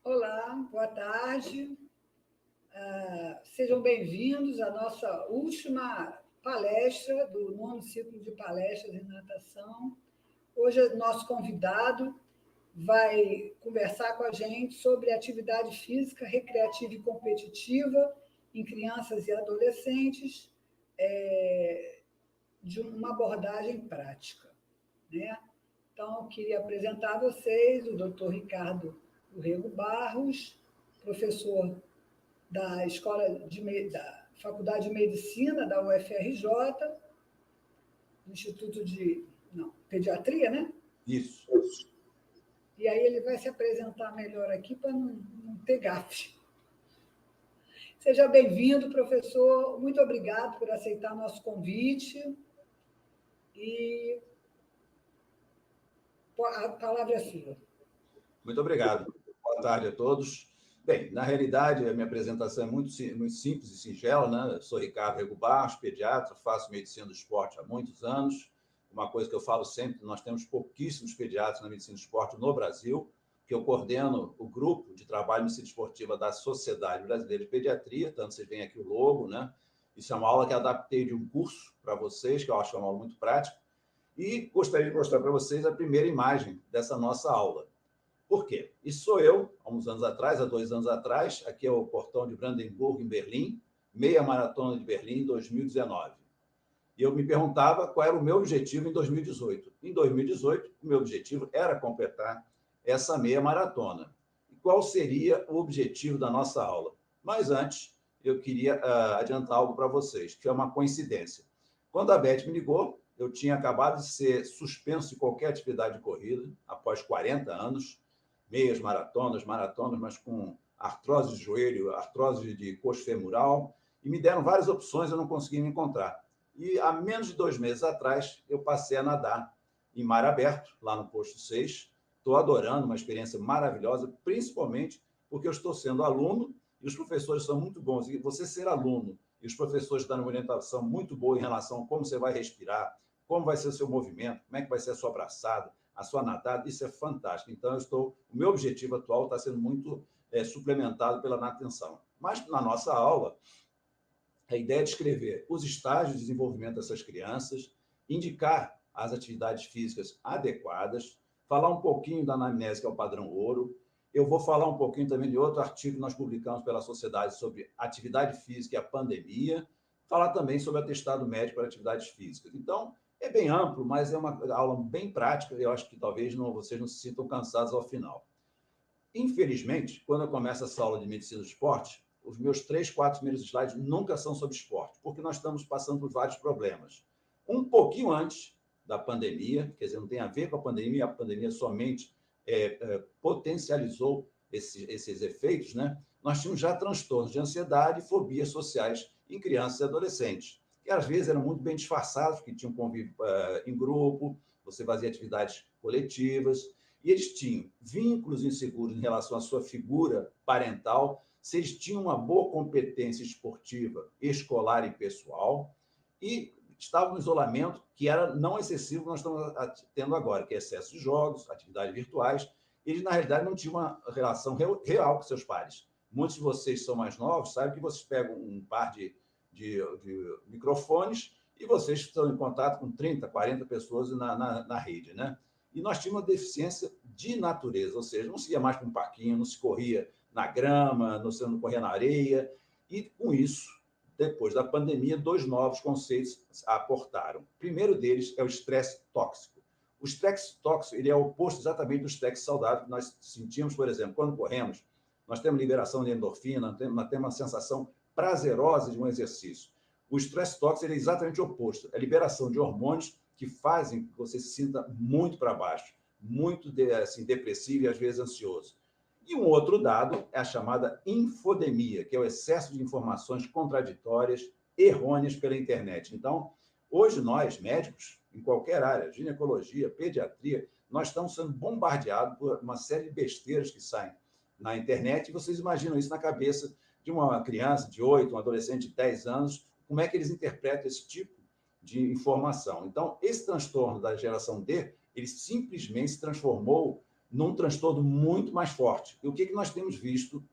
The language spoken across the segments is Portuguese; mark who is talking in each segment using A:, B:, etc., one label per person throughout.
A: Olá, boa tarde. Sejam bem-vindos à nossa última palestra do nono ciclo de palestras em natação. Hoje, o nosso convidado vai conversar com a gente sobre atividade física recreativa e competitiva em crianças e adolescentes, de uma abordagem prática, né? Então, eu queria apresentar a vocês o Dr. Ricardo Urrego Barros, professor da da Faculdade de Medicina da UFRJ, do Instituto de Pediatria, né?
B: Isso.
A: E aí ele vai se apresentar melhor aqui para não ter gafe. Seja bem-vindo, professor. Muito obrigado por aceitar nosso convite. E a palavra é sua.
B: Muito obrigado. Boa tarde a todos. Bem, na realidade, a minha apresentação é muito simples e singela, né? Eu sou Ricardo Urrego Barros, pediatra, faço medicina do esporte há muitos anos. Uma coisa que eu falo sempre, nós temos pouquíssimos pediatras na medicina do esporte no Brasil, que eu coordeno o grupo de trabalho em medicina esportiva da Sociedade Brasileira de Pediatria, tanto vocês veem aqui o logo, né? Isso é uma aula que eu adaptei de um curso para vocês, que eu acho que é uma aula muito prática, e gostaria de mostrar para vocês a primeira imagem dessa nossa aula. Por quê? Isso sou eu, há uns anos atrás, há 2 anos atrás, aqui é o portão de Brandenburg, em Berlim, meia maratona de Berlim, 2019. E eu me perguntava qual era o meu objetivo em 2018. Em 2018, o meu objetivo era completar essa meia maratona. E qual seria o objetivo da nossa aula? Mas antes, eu queria adiantar algo para vocês, que é uma coincidência. Quando a Beth me ligou, eu tinha acabado de ser suspenso de qualquer atividade de corrida, após 40 anos, meias maratonas, mas com artrose de joelho, artrose de coxa femoral, e me deram várias opções, eu não consegui me encontrar. E há menos de 2 meses atrás, eu passei a nadar em mar aberto, lá no posto 6. Estou adorando, uma experiência maravilhosa, principalmente porque eu estou sendo aluno e os professores são muito bons. E você ser aluno e os professores dando uma orientação muito boa em relação a como você vai respirar, como vai ser o seu movimento, como é que vai ser a sua abraçada, a sua nadada, isso é fantástico. Então, o meu objetivo atual está sendo muito suplementado pela natação. Mas, na nossa aula, a ideia é descrever os estágios de desenvolvimento dessas crianças, indicar as atividades físicas adequadas, falar um pouquinho da anamnese, que é o padrão ouro. Eu vou falar um pouquinho também de outro artigo que nós publicamos pela sociedade sobre atividade física e a pandemia, falar também sobre atestado médico para atividades físicas. Então, é bem amplo, mas é uma aula bem prática e eu acho que talvez vocês não se sintam cansados ao final. Infelizmente, quando eu começo essa aula de medicina do esporte, os meus 3, 4 primeiros slides nunca são sobre esporte, porque nós estamos passando por vários problemas. Um pouquinho antes da pandemia, quer dizer, não tem a ver com a pandemia somente potencializou esses efeitos, né? Nós tínhamos já transtornos de ansiedade e fobias sociais em crianças e adolescentes, que às vezes eram muito bem disfarçados, porque tinham convívio em grupo, você fazia atividades coletivas, e eles tinham vínculos inseguros em relação à sua figura parental, se eles tinham uma boa competência esportiva, escolar e pessoal, e estavam no isolamento, que era não excessivo que nós estamos tendo agora, que é excesso de jogos, atividades virtuais. Eles, na realidade, não tinham uma relação real com seus pares. Muitos de vocês são mais novos, sabem que vocês pegam um par de microfones e vocês estão em contato com 30, 40 pessoas na rede, né? E nós tínhamos uma deficiência de natureza, ou seja, não se ia mais para um parquinho, não se corria na grama, não corria na areia, e com isso, depois da pandemia, 2 novos conceitos aportaram. O primeiro deles é o estresse tóxico. O estresse tóxico ele é o oposto exatamente do estresse saudável que nós sentimos, por exemplo, quando corremos, nós temos liberação de endorfina, nós temos uma sensação prazerosa de um exercício. O estresse tóxico ele é exatamente o oposto, é a liberação de hormônios que fazem que você se sinta muito para baixo, muito depressivo e às vezes ansioso. E um outro dado é a chamada infodemia, que é o excesso de informações contraditórias, errôneas pela internet. Então, hoje nós, médicos, em qualquer área, ginecologia, pediatria, nós estamos sendo bombardeados por uma série de besteiras que saem na internet, e vocês imaginam isso na cabeça de uma criança de 8, um adolescente de 10 anos, como é que eles interpretam esse tipo de informação. Então, esse transtorno da geração D, ele simplesmente se transformou num transtorno muito mais forte. E o que nós temos visto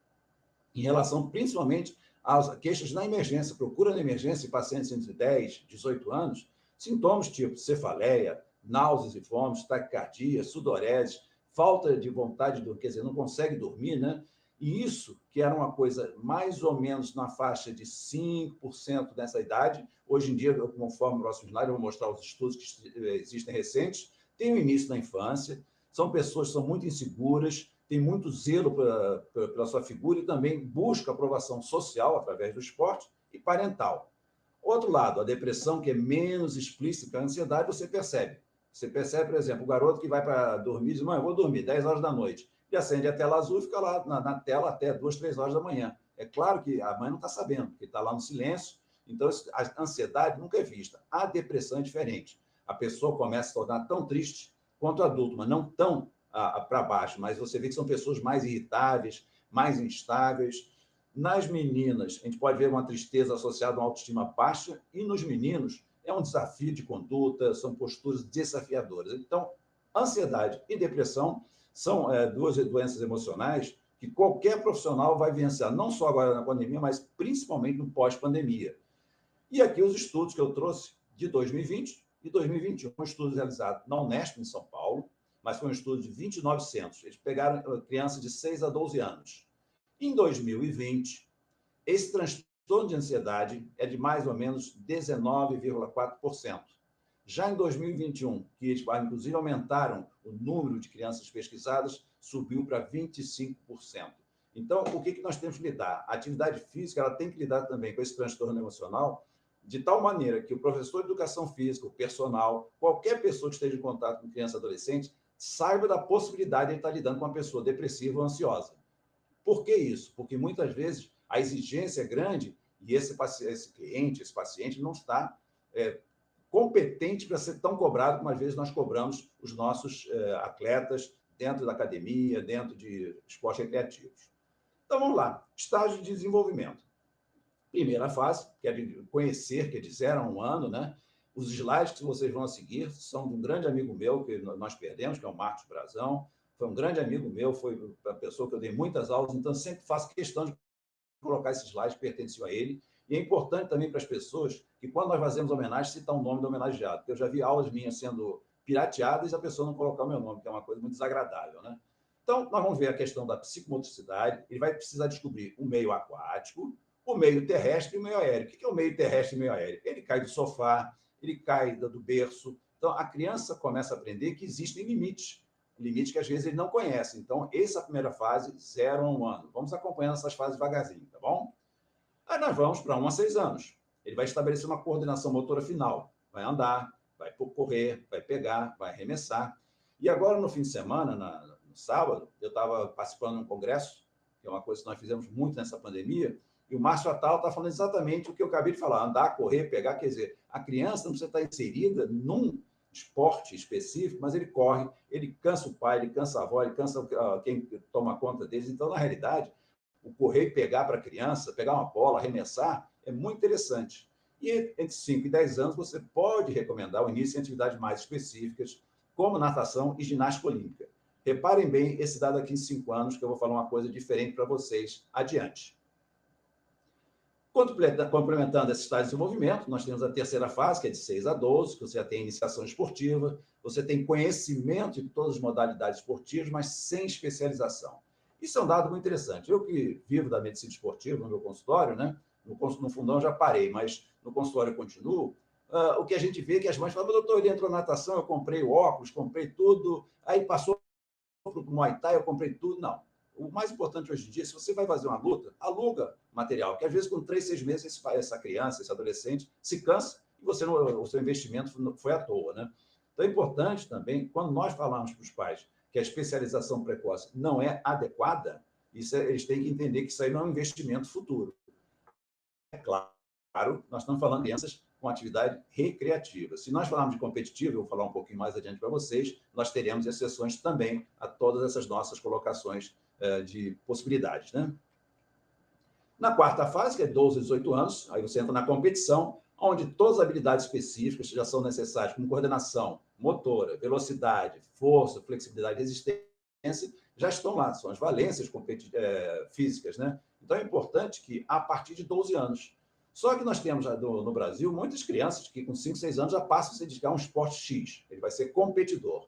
B: em relação, principalmente, às queixas na emergência, procura na emergência em pacientes entre 10 e 18 anos, sintomas tipo cefaleia, náuseas e vômitos, taquicardia, sudorese, falta de vontade de dormir, quer dizer, não consegue dormir, né? E isso, que era uma coisa mais ou menos na faixa de 5% dessa idade, hoje em dia, conforme o próximo slide, eu vou mostrar os estudos que existem recentes, tem o início da infância, são pessoas que são muito inseguras, têm muito zelo pela sua figura e também busca aprovação social através do esporte e parental. Outro lado, a depressão, que é menos explícita que a ansiedade, você percebe. Você percebe, por exemplo, o garoto que vai para dormir e diz, mãe, eu vou dormir 10 horas da noite. E acende a tela azul e fica lá na tela até 2, 3 horas da manhã. É claro que a mãe não está sabendo, porque está lá no silêncio. Então, a ansiedade nunca é vista. A depressão é diferente. A pessoa começa a se tornar tão triste quanto adulto, mas não tão para baixo. Mas você vê que são pessoas mais irritáveis, mais instáveis. Nas meninas, a gente pode ver uma tristeza associada a uma autoestima baixa, e nos meninos é um desafio de conduta, são posturas desafiadoras. Então, ansiedade e depressão são duas doenças emocionais que qualquer profissional vai vencer, não só agora na pandemia, mas principalmente no pós-pandemia. E aqui os estudos que eu trouxe de 2020 e 2021, estudos realizados na Unesp, em São Paulo, mas foi um estudo de 29 centros. Eles pegaram crianças de 6 a 12 anos. Em 2020, esse transtorno de ansiedade é de mais ou menos 19,4%. Já em 2021, que eles, inclusive, aumentaram o número de crianças pesquisadas, subiu para 25%. Então, o que nós temos que lidar? A atividade física ela tem que lidar também com esse transtorno emocional, de tal maneira que o professor de educação física, o personal, qualquer pessoa que esteja em contato com criança e adolescente, saiba da possibilidade de estar lidando com uma pessoa depressiva ou ansiosa. Por que isso? Porque muitas vezes a exigência é grande e esse cliente, esse paciente não está competente para ser tão cobrado como às vezes nós cobramos os nossos atletas dentro da academia, dentro de esportes recreativos. Então, vamos lá. Estágio de desenvolvimento. Primeira fase, que é de conhecer, que é de 0 a 1 ano, né? Os slides que vocês vão seguir são de um grande amigo meu, que nós perdemos, que é o Marcos Brazão. Foi um grande amigo meu, foi a pessoa que eu dei muitas aulas, então sempre faço questão de colocar esses slides que pertenciam a ele. E é importante também para as pessoas que, quando nós fazemos homenagem, citar o nome do homenageado. Porque eu já vi aulas minhas sendo pirateadas e a pessoa não colocar o meu nome, que é uma coisa muito desagradável, né? Então, nós vamos ver a questão da psicomotricidade. Ele vai precisar descobrir o meio aquático, o meio terrestre e o meio aéreo. O que é o meio terrestre e o meio aéreo? Ele cai do sofá, ele cai do berço. Então, a criança começa a aprender que existem limites que às vezes ele não conhece. Então, essa é a primeira fase, 0 a 1 ano. Vamos acompanhando essas fases devagarzinho, tá bom? Aí nós vamos para 1 a 6 anos. Ele vai estabelecer uma coordenação motora final. Vai andar, vai correr, vai pegar, vai arremessar. E agora, no fim de semana, no sábado, eu estava participando de um congresso, que é uma coisa que nós fizemos muito nessa pandemia, e o Márcio Attal está falando exatamente o que eu acabei de falar, andar, correr, pegar, quer dizer, a criança não precisa estar inserida num esporte específico, mas ele corre, ele cansa o pai, ele cansa a avó, ele cansa quem toma conta deles. Então, na realidade, o correr e pegar para a criança, pegar uma bola, arremessar, é muito interessante. E entre 5 e 10 anos, você pode recomendar o início em atividades mais específicas, como natação e ginástica olímpica. Reparem bem esse dado aqui em 5 anos, que eu vou falar uma coisa diferente para vocês adiante. Complementando esse estágio de desenvolvimento, nós temos a terceira fase, que é de 6 a 12, que você já tem iniciação esportiva, você tem conhecimento de todas as modalidades esportivas, mas sem especialização. Isso é um dado muito interessante. Eu que vivo da medicina esportiva no meu consultório, né? No fundão eu já parei, mas no consultório eu continuo. O que a gente vê é que as mães falam, doutor, ele entrou na natação, eu comprei o óculos, comprei tudo, aí passou para o Muay Thai, eu comprei tudo. Não. O mais importante hoje em dia, se você vai fazer uma luta, aluga material, que às vezes com 3, 6 meses essa criança, esse adolescente se cansa e o seu investimento foi à toa, né? Então é importante também, quando nós falamos para os pais que a especialização precoce não é adequada, eles têm que entender que isso aí não é um investimento futuro. É claro, nós estamos falando de crianças com atividade recreativa. Se nós falarmos de competitivo, eu vou falar um pouquinho mais adiante para vocês, nós teremos exceções também a todas essas nossas colocações de possibilidades, né? Na quarta fase, que é 12 a 18 anos, aí você entra na competição, onde todas as habilidades específicas que já são necessárias, como coordenação, motora, velocidade, força, flexibilidade, resistência, já estão lá, são as valências físicas, né? Então, é importante que, a partir de 12 anos. Só que nós temos no Brasil muitas crianças que, com 5, 6 anos, já passam a se dedicar a um esporte X. Ele vai ser competidor.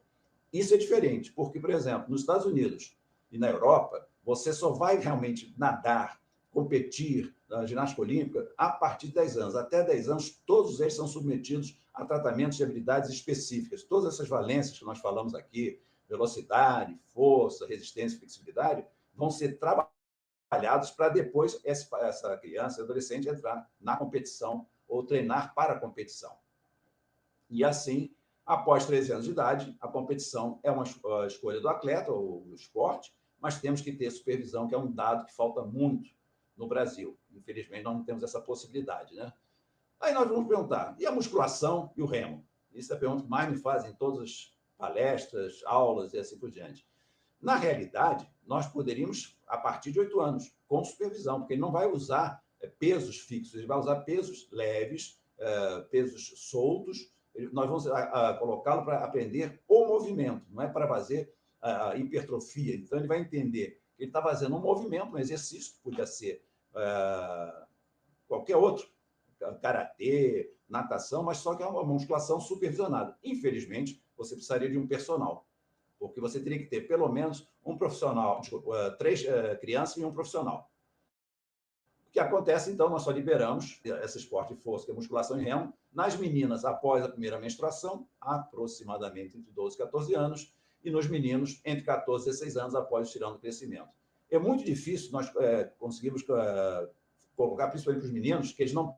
B: Isso é diferente, porque, por exemplo, nos Estados Unidos e na Europa, você só vai realmente nadar, competir na ginástica olímpica a partir de 10 anos. Até 10 anos, todos eles são submetidos a tratamentos de habilidades específicas. Todas essas valências que nós falamos aqui, velocidade, força, resistência e flexibilidade, vão ser trabalhados para depois essa criança, adolescente, entrar na competição ou treinar para a competição. E assim, após 13 anos de idade, a competição é uma escolha do atleta ou do esporte, mas temos que ter supervisão, que é um dado que falta muito no Brasil. Infelizmente, nós não temos essa possibilidade, né? Aí nós vamos perguntar, e a musculação e o remo? Isso é a pergunta que mais me fazem em todas as palestras, aulas e assim por diante. Na realidade, nós poderíamos, a partir de 8 anos, com supervisão, porque ele não vai usar pesos fixos, ele vai usar pesos leves, pesos soltos. Nós vamos colocá-lo para aprender o movimento, não é para fazer a hipertrofia. Então, ele vai entender que ele está fazendo um movimento, um exercício, que podia ser qualquer outro, karatê, natação, mas só que é uma musculação supervisionada. Infelizmente, você precisaria de um personal, porque você teria que ter pelo menos um profissional, 3 crianças e um profissional. O que acontece, então, nós só liberamos esse esporte de força, que é musculação e remo, nas meninas após a primeira menstruação, aproximadamente entre 12 e 14 anos, e nos meninos entre 14 e 16 anos após o estirão do crescimento. É muito difícil nós conseguirmos colocar, principalmente para os meninos, que eles não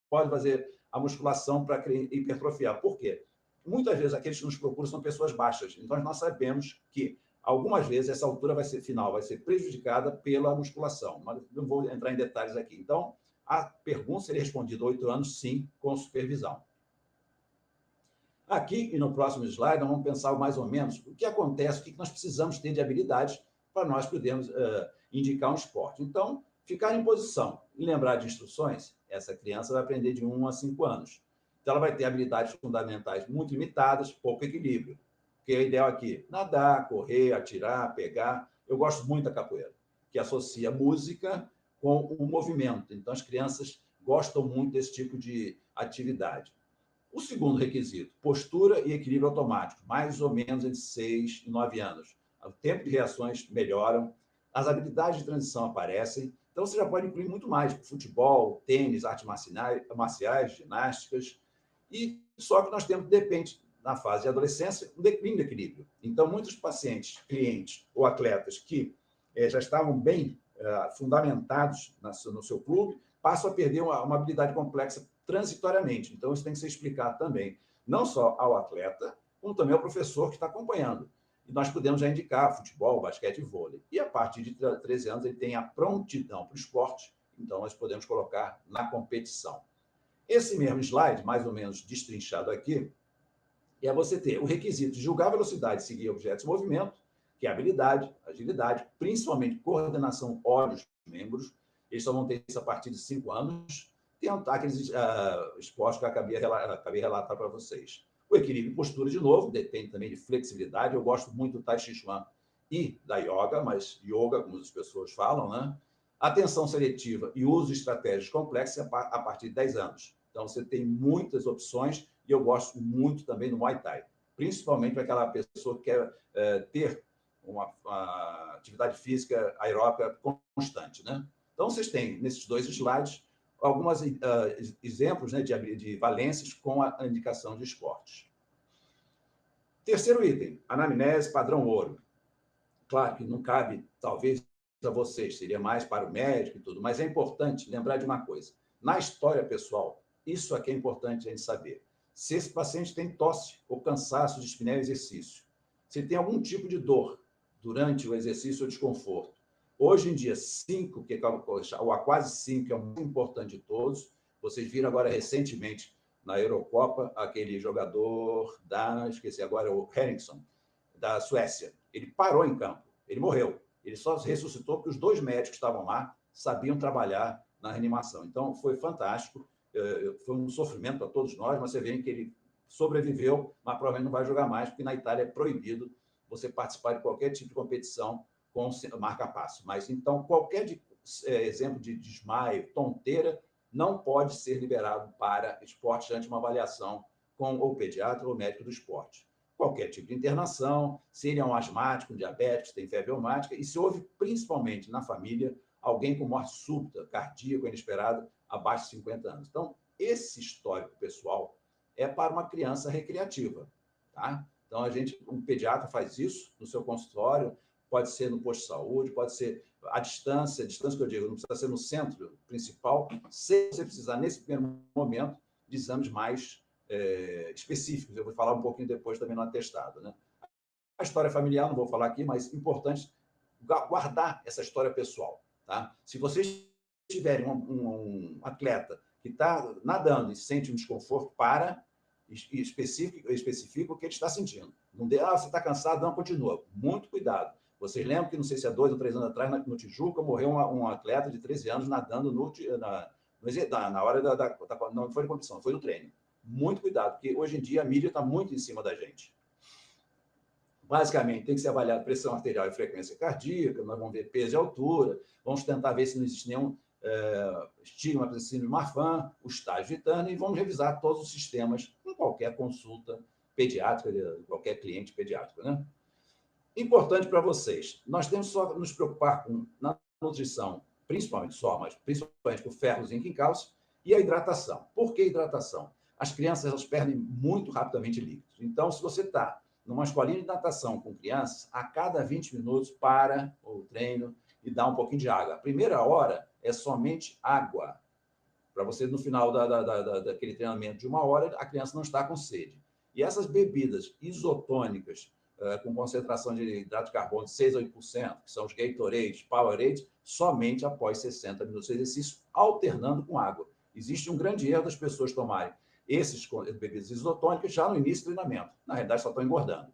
B: podem fazer a musculação para hipertrofiar. Por quê? Muitas vezes aqueles que nos procuram são pessoas baixas. Então, nós sabemos que, algumas vezes, essa altura final vai ser prejudicada pela musculação. Mas não vou entrar em detalhes aqui. Então, a pergunta seria respondida 8 anos, sim, com supervisão. Aqui, e no próximo slide, nós vamos pensar mais ou menos o que acontece, o que nós precisamos ter de habilidades para nós podermos indicar um esporte. Então, ficar em posição e lembrar de instruções, essa criança vai aprender de 1 a 5 anos. Então, ela vai ter habilidades fundamentais muito limitadas, pouco equilíbrio. Porque é ideal aqui nadar, correr, atirar, pegar. Eu gosto muito da capoeira, que associa música com o movimento. Então, as crianças gostam muito desse tipo de atividade. O segundo requisito, postura e equilíbrio automático, mais ou menos entre 6 e 9 anos. O tempo de reações melhoram, as habilidades de transição aparecem. Então, você já pode incluir muito mais, futebol, tênis, artes marciais, ginásticas. E só que nós temos, de repente, na fase de adolescência, um declínio de equilíbrio. Então, muitos pacientes, clientes ou atletas que já estavam bem fundamentados no seu clube, passam a perder uma habilidade complexa transitoriamente. Então, isso tem que ser explicado também, não só ao atleta, como também ao professor que está acompanhando. E nós podemos já indicar futebol, basquete e vôlei. E a partir de 13 anos, ele tem a prontidão para o esporte, então nós podemos colocar na competição. Esse mesmo slide, mais ou menos destrinchado aqui, é você ter o requisito de julgar a velocidade e seguir objetos em movimento, que é habilidade, agilidade, principalmente coordenação olhos-membros. Eles só vão ter isso a partir de 5 anos. Tentar aqueles esportes que eu acabei de relatar para vocês. O equilíbrio e postura, de novo, depende também de flexibilidade. Eu gosto muito do Tai Chi Chuan e da yoga, mas yoga, como as pessoas falam, né? Atenção seletiva e uso de estratégias complexas a partir de 10 anos. Então, você tem muitas opções e eu gosto muito também do Muay Thai, principalmente para aquela pessoa que quer ter uma atividade física aeróbica constante, né? Então, vocês têm, nesses 2 slides, alguns exemplos, né, de valências com a indicação de esportes. Terceiro item, anamnese padrão ouro. Claro que não cabe, talvez, a vocês, seria mais para o médico e tudo, mas é importante lembrar de uma coisa. Na história pessoal, isso aqui é importante a gente saber. Se esse paciente tem tosse ou cansaço de espinéia exercício, se tem algum tipo de dor durante o exercício ou desconforto, hoje em dia, 5, ou a quase 5, é o mais importante de todos. Vocês viram agora recentemente na Eurocopa aquele jogador esqueci agora, o Henriksson, da Suécia. Ele parou em campo, ele morreu. Ele só ressuscitou porque os 2 médicos que estavam lá sabiam trabalhar na reanimação. Então, foi fantástico. Foi um sofrimento para todos nós, mas você vê que ele sobreviveu, mas provavelmente não vai jogar mais, porque na Itália é proibido você participar de qualquer tipo de competição com marca-passo. Mas, então, qualquer exemplo de desmaio, tonteira, não pode ser liberado para esporte ante uma avaliação com o pediatra ou médico do esporte. Qualquer tipo de internação, se ele é um asmático, um diabético, tem febre reumática, e se houve, principalmente na família, alguém com morte súbita, cardíaca, inesperada, abaixo de 50 anos. Então, esse histórico pessoal é para uma criança recreativa, tá? Então, um pediatra faz isso no seu consultório, pode ser no posto de saúde, pode ser à distância que eu digo, não precisa ser no centro principal, se você precisar, nesse primeiro momento, de exames mais específicos. Eu vou falar um pouquinho depois também no atestado, né? A história familiar, não vou falar aqui, mas importante guardar essa história pessoal, tá? Se vocês tiverem um atleta que está nadando e sente um desconforto, especifica o que ele está sentindo. Não dê, você está cansado, não, continua. Muito cuidado. Vocês lembram que, não sei se há 2 ou 3 anos atrás, no Tijuca, morreu um atleta de 13 anos nadando na hora não foi de competição, foi no treino. Muito cuidado, porque hoje em dia a mídia está muito em cima da gente. Basicamente, tem que ser avaliado pressão arterial e frequência cardíaca, nós vamos ver peso e altura, vamos tentar ver se não existe nenhum estigma para síndrome de Marfan, o estágio vitano, e vamos revisar todos os sistemas em qualquer consulta pediátrica, de qualquer cliente pediátrico, né? Importante para vocês, nós temos só nos preocupar na nutrição, mas principalmente com ferro, zinco e cálcio, e a hidratação. Por que hidratação? As crianças elas perdem muito rapidamente líquidos. Então, se você está numa escolinha de natação com crianças, a cada 20 minutos para o treino e dá um pouquinho de água. A primeira hora é somente água, para você, no final daquele treinamento de 1 hora, a criança não está com sede. E essas bebidas isotônicas, com concentração de hidrato de carbono de 6 a 8%, que são os Gatorades, Powerades, somente após 60 minutos de exercício, alternando com água. Existe um grande erro das pessoas tomarem esses bebidas isotônicas já no início do treinamento. Na realidade, só estão engordando.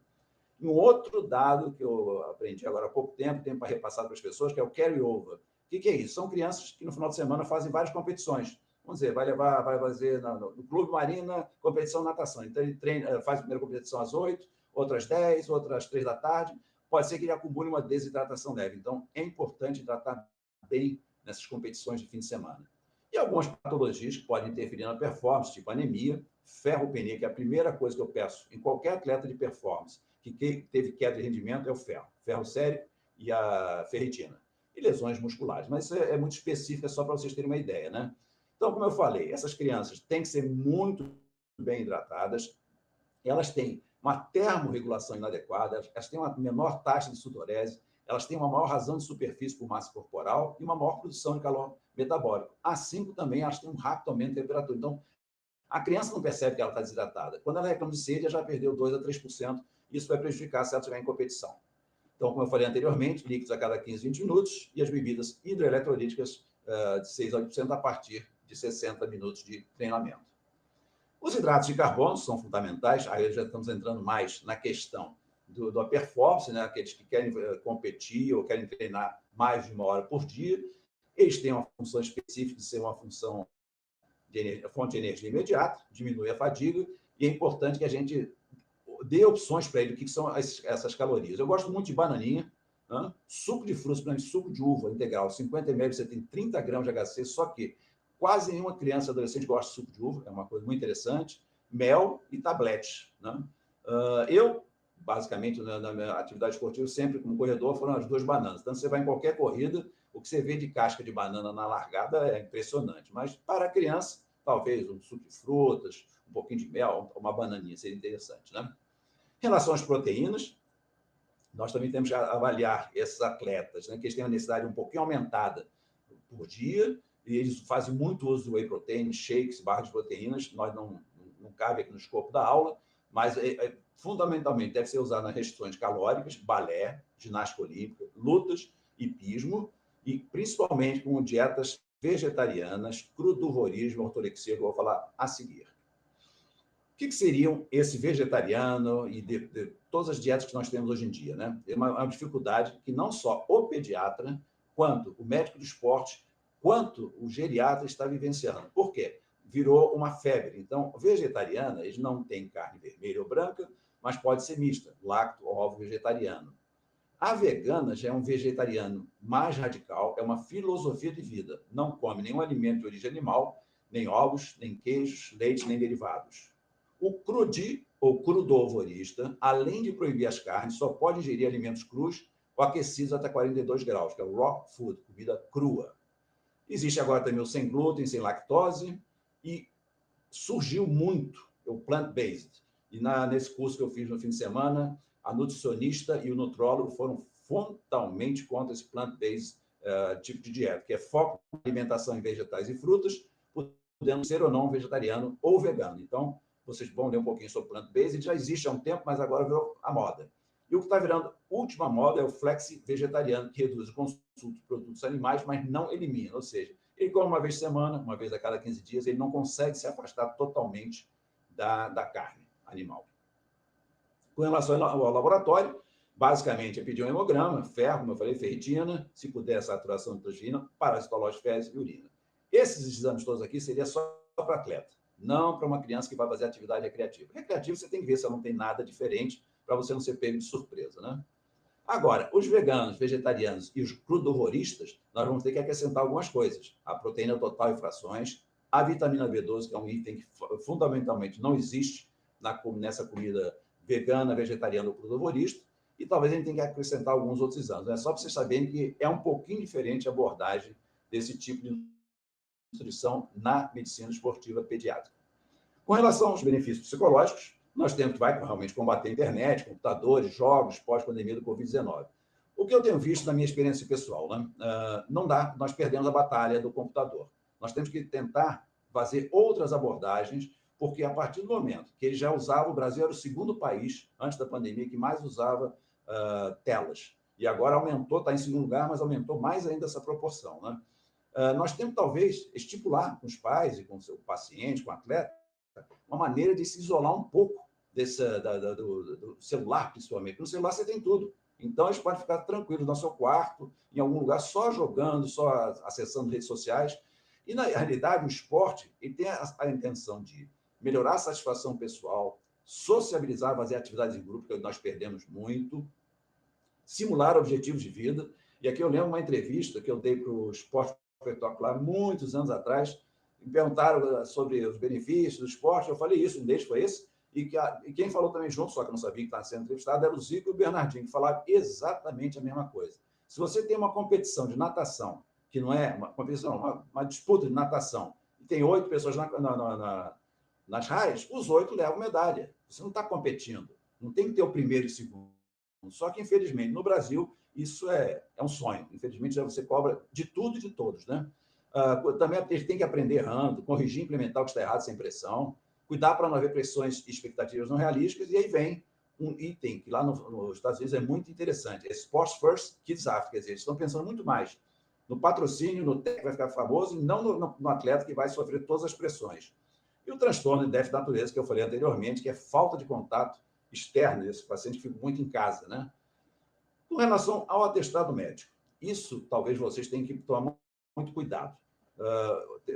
B: E um outro dado que eu aprendi agora há pouco tempo para repassar para as pessoas, que é o carry-over. O que é isso? São crianças que no final de semana fazem várias competições. Vamos dizer, vai fazer no Clube Marina competição de natação. Então, ele faz a primeira competição às 8, outras 10, outras 3 da tarde. Pode ser que ele acumule uma desidratação leve. Então, é importante hidratar bem nessas competições de fim de semana. E algumas patologias que podem interferir na performance, tipo anemia, ferropenia, que é a primeira coisa que eu peço em qualquer atleta de performance que teve queda de rendimento, é o ferro sérico e a ferritina. E lesões musculares. Mas isso é muito específico, é só para vocês terem uma ideia, né? Então, como eu falei, essas crianças têm que ser muito bem hidratadas, elas têm uma termorregulação inadequada, elas têm uma menor taxa de sudorese, elas têm uma maior razão de superfície por massa corporal e uma maior produção de calor metabólico. Assim como também elas têm um rápido aumento de temperatura. Então, a criança não percebe que ela está desidratada. Quando ela reclama de sede, ela já perdeu 2 a 3%. Isso vai prejudicar se ela estiver em competição. Então, como eu falei anteriormente, líquidos a cada 15, 20 minutos e as bebidas hidroeletrolíticas de 6 a 8% a partir de 60 minutos de treinamento. Os hidratos de carbono são fundamentais, aí já estamos entrando mais na questão da performance, né? Aqueles que querem competir ou querem treinar mais de 1 hora por dia, eles têm uma função específica de ser uma função de fonte de energia imediata, diminui a fadiga, e é importante que a gente dê opções para ele, o que são essas calorias. Eu gosto muito de bananinha, né? Suco de frutas, por exemplo, suco de uva integral, 50 ml, você tem 30 gramas de HC, só que quase nenhuma criança adolescente gosta de suco de uva, é uma coisa muito interessante, mel e tabletes, né? Eu, basicamente, na minha atividade esportiva, sempre como corredor, foram as 2 bananas. Então, você vai em qualquer corrida, o que você vê de casca de banana na largada é impressionante. Mas, para a criança, talvez um suco de frutas, um pouquinho de mel, uma bananinha, seria interessante, né? Em relação às proteínas, nós também temos que avaliar esses atletas, né, que eles têm uma necessidade um pouquinho aumentada por dia, e eles fazem muito uso do whey protein, shakes, barras de proteínas, nós não cabe aqui no escopo da aula, mas fundamentalmente deve ser usado nas restrições calóricas, balé, ginástica olímpica, lutas, hipismo, e principalmente com dietas vegetarianas, crudivorismo, ortorexia, que eu vou falar a seguir. O que seriam esse vegetariano e de todas as dietas que nós temos hoje em dia, né? É uma dificuldade que não só o pediatra, quanto o médico do esporte, quanto o geriatra está vivenciando. Por quê? Virou uma febre. Então, vegetariana, eles não têm carne vermelha ou branca, mas pode ser mista, lacto ou ovo vegetariano. A vegana já é um vegetariano mais radical, é uma filosofia de vida. Não come nenhum alimento de origem animal, nem ovos, nem queijos, leite, nem derivados. O crudi, ou crudovorista, além de proibir as carnes, só pode ingerir alimentos crus ou aquecidos até 42 graus, que é o raw food, comida crua. Existe agora também o sem glúten, sem lactose, e surgiu muito o plant-based. E nesse curso que eu fiz no fim de semana, a nutricionista e o nutrólogo foram frontalmente contra esse plant-based tipo de dieta, que é foco na alimentação em vegetais e frutas, podendo ser ou não vegetariano ou vegano. Então, vocês vão ler um pouquinho sobre plant-based, já existe há um tempo, mas agora virou a moda. E o que está virando última moda é o flexi-vegetariano, que reduz o consumo de produtos animais, mas não elimina, ou seja, ele come uma vez por semana, uma vez a cada 15 dias, ele não consegue se afastar totalmente da carne animal. Com relação ao laboratório, basicamente é pedir um hemograma, ferro, como eu falei, ferritina, se puder, saturação de proteína, parasitológico, fezes e urina. Esses exames todos aqui seria só para atleta, não para uma criança que vai fazer atividade recreativa. Recreativa você tem que ver se ela não tem nada diferente para você não ser pego de surpresa, né? Agora, os veganos, vegetarianos e os crudovoristas, nós vamos ter que acrescentar algumas coisas. A proteína total em frações, a vitamina B12, que é um item que fundamentalmente não existe nessa comida vegana, vegetariana ou crudovorista, e talvez a gente tenha que acrescentar alguns outros exames. É só para vocês saberem que é um pouquinho diferente a abordagem desse tipo de nutrição na medicina esportiva pediátrica. Com relação aos benefícios psicológicos, nós temos que vai realmente combater a internet, computadores, jogos, pós-pandemia do Covid-19. O que eu tenho visto na minha experiência pessoal, né? Não dá, nós perdemos a batalha do computador. Nós temos que tentar fazer outras abordagens, porque a partir do momento que ele já usava, o Brasil era o segundo país, antes da pandemia, que mais usava telas. E agora aumentou, está em segundo lugar, mas aumentou mais ainda essa proporção, né? Nós temos, talvez, estipular com os pais e com o seu paciente, com o atleta, uma maneira de se isolar um pouco do celular, principalmente. No celular você tem tudo. Então, eles podem ficar tranquilos no seu quarto, em algum lugar, só jogando, só acessando redes sociais. E, na realidade, o esporte ele tem a intenção de melhorar a satisfação pessoal, sociabilizar, fazer atividades em grupo, que nós perdemos muito, simular objetivos de vida. E aqui eu lembro uma entrevista que eu dei para o Esporte Espetacular muitos anos atrás, me perguntaram sobre os benefícios do esporte, eu falei isso, um deles foi esse, e quem falou também junto, só que eu não sabia que estava sendo entrevistado, era o Zico e o Bernardinho, que falaram exatamente a mesma coisa. Se você tem uma competição de natação, que não é uma competição, uma disputa de natação, e tem 8 pessoas nas raias, os 8 levam medalha. Você não está competindo, não tem que ter o primeiro e segundo. Só que, infelizmente, no Brasil, isso é um sonho. Infelizmente, você cobra de tudo e de todos, né? Também eles têm que aprender errando, corrigir, implementar o que está errado sem pressão, cuidar para não haver pressões e expectativas não realísticas, e aí vem um item que lá nos Estados Unidos é muito interessante, é Sports First, Kids After, quer dizer, eles estão pensando muito mais no patrocínio, no técnico que vai ficar famoso, e não no atleta que vai sofrer todas as pressões. E o transtorno de déficit de natureza, que eu falei anteriormente, que é falta de contato externo, esse paciente fica muito em casa, né? Com relação ao atestado médico, isso talvez vocês tenham que tomar muito cuidado.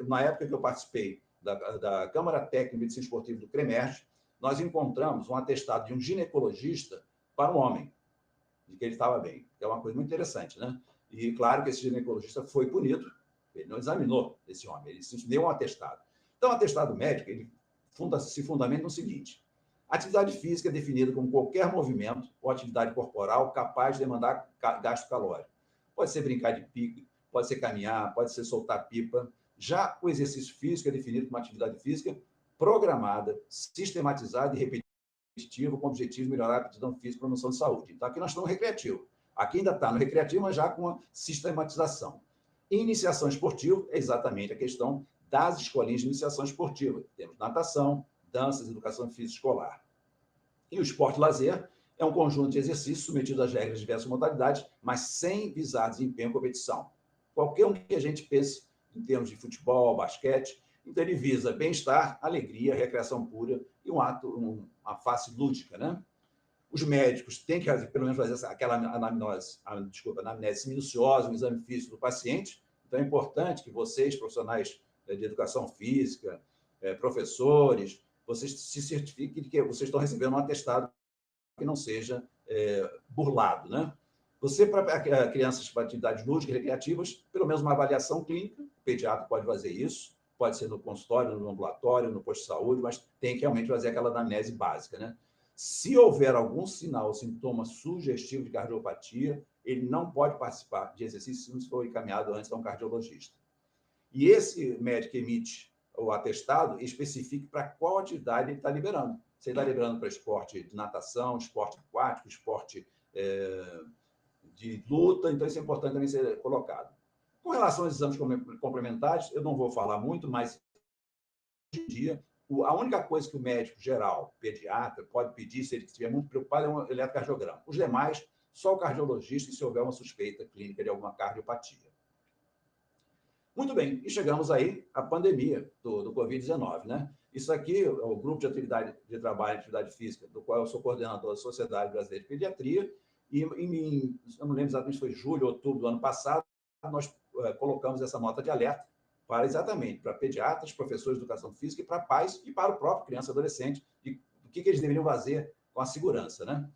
B: Na época que eu participei da Câmara Técnica de Medicina Esportiva do CREMERGE, nós encontramos um atestado de um ginecologista para um homem, de que ele estava bem, que é uma coisa muito interessante, né? E claro que esse ginecologista foi punido, ele não examinou esse homem, ele se deu um atestado. Então, o atestado médico, ele se fundamenta no seguinte: atividade física é definida como qualquer movimento ou atividade corporal capaz de demandar gasto calórico. Pode ser brincar de pique, pode ser caminhar, pode ser soltar pipa. Já o exercício físico é definido como uma atividade física programada, sistematizada e repetitiva, com o objetivo de melhorar a aptidão física e promoção de saúde. Então, aqui nós estamos no recreativo. Aqui ainda está no recreativo, mas já com a sistematização. Iniciação esportiva é exatamente a questão das escolinhas de iniciação esportiva. Temos natação, danças, educação física escolar. E o esporte lazer é um conjunto de exercícios submetidos às regras de diversas modalidades, mas sem visar desempenho e competição. Qualquer um que a gente pense em termos de futebol, basquete, então ele visa bem-estar, alegria, recreação pura e uma face lúdica, né? Os médicos têm que, pelo menos, fazer aquela anamnese minuciosa, um exame físico do paciente. Então, é importante que vocês, profissionais de educação física, professores, vocês se certifiquem de que vocês estão recebendo um atestado que não seja burlado, né? Você, para crianças para atividades lúdicas e recreativas, pelo menos uma avaliação clínica, o pediatra pode fazer isso, pode ser no consultório, no ambulatório, no posto de saúde, mas tem que realmente fazer aquela anamnese básica, né? Se houver algum sinal, sintoma sugestivo de cardiopatia, ele não pode participar de exercício se não for encaminhado antes a um cardiologista. E esse médico emite o atestado e especifique para qual atividade ele está liberando. Se ele está liberando para esporte de natação, esporte aquático, esporte de luta, então isso é importante também ser colocado. Com relação aos exames complementares, eu não vou falar muito, mas hoje em dia, a única coisa que o médico geral, pediatra, pode pedir, se ele estiver muito preocupado, é um eletrocardiograma. Os demais, só o cardiologista, se houver uma suspeita clínica de alguma cardiopatia. Muito bem, e chegamos aí à pandemia do Covid-19, né? Isso aqui é o grupo de atividade de trabalho e atividade física, do qual eu sou coordenador da Sociedade Brasileira de Pediatria, e eu não lembro exatamente se foi julho ou outubro do ano passado, nós colocamos essa nota de alerta para exatamente para pediatras, professores de educação física e para pais e para o próprio criança e adolescente, e o que eles deveriam fazer com a segurança, né?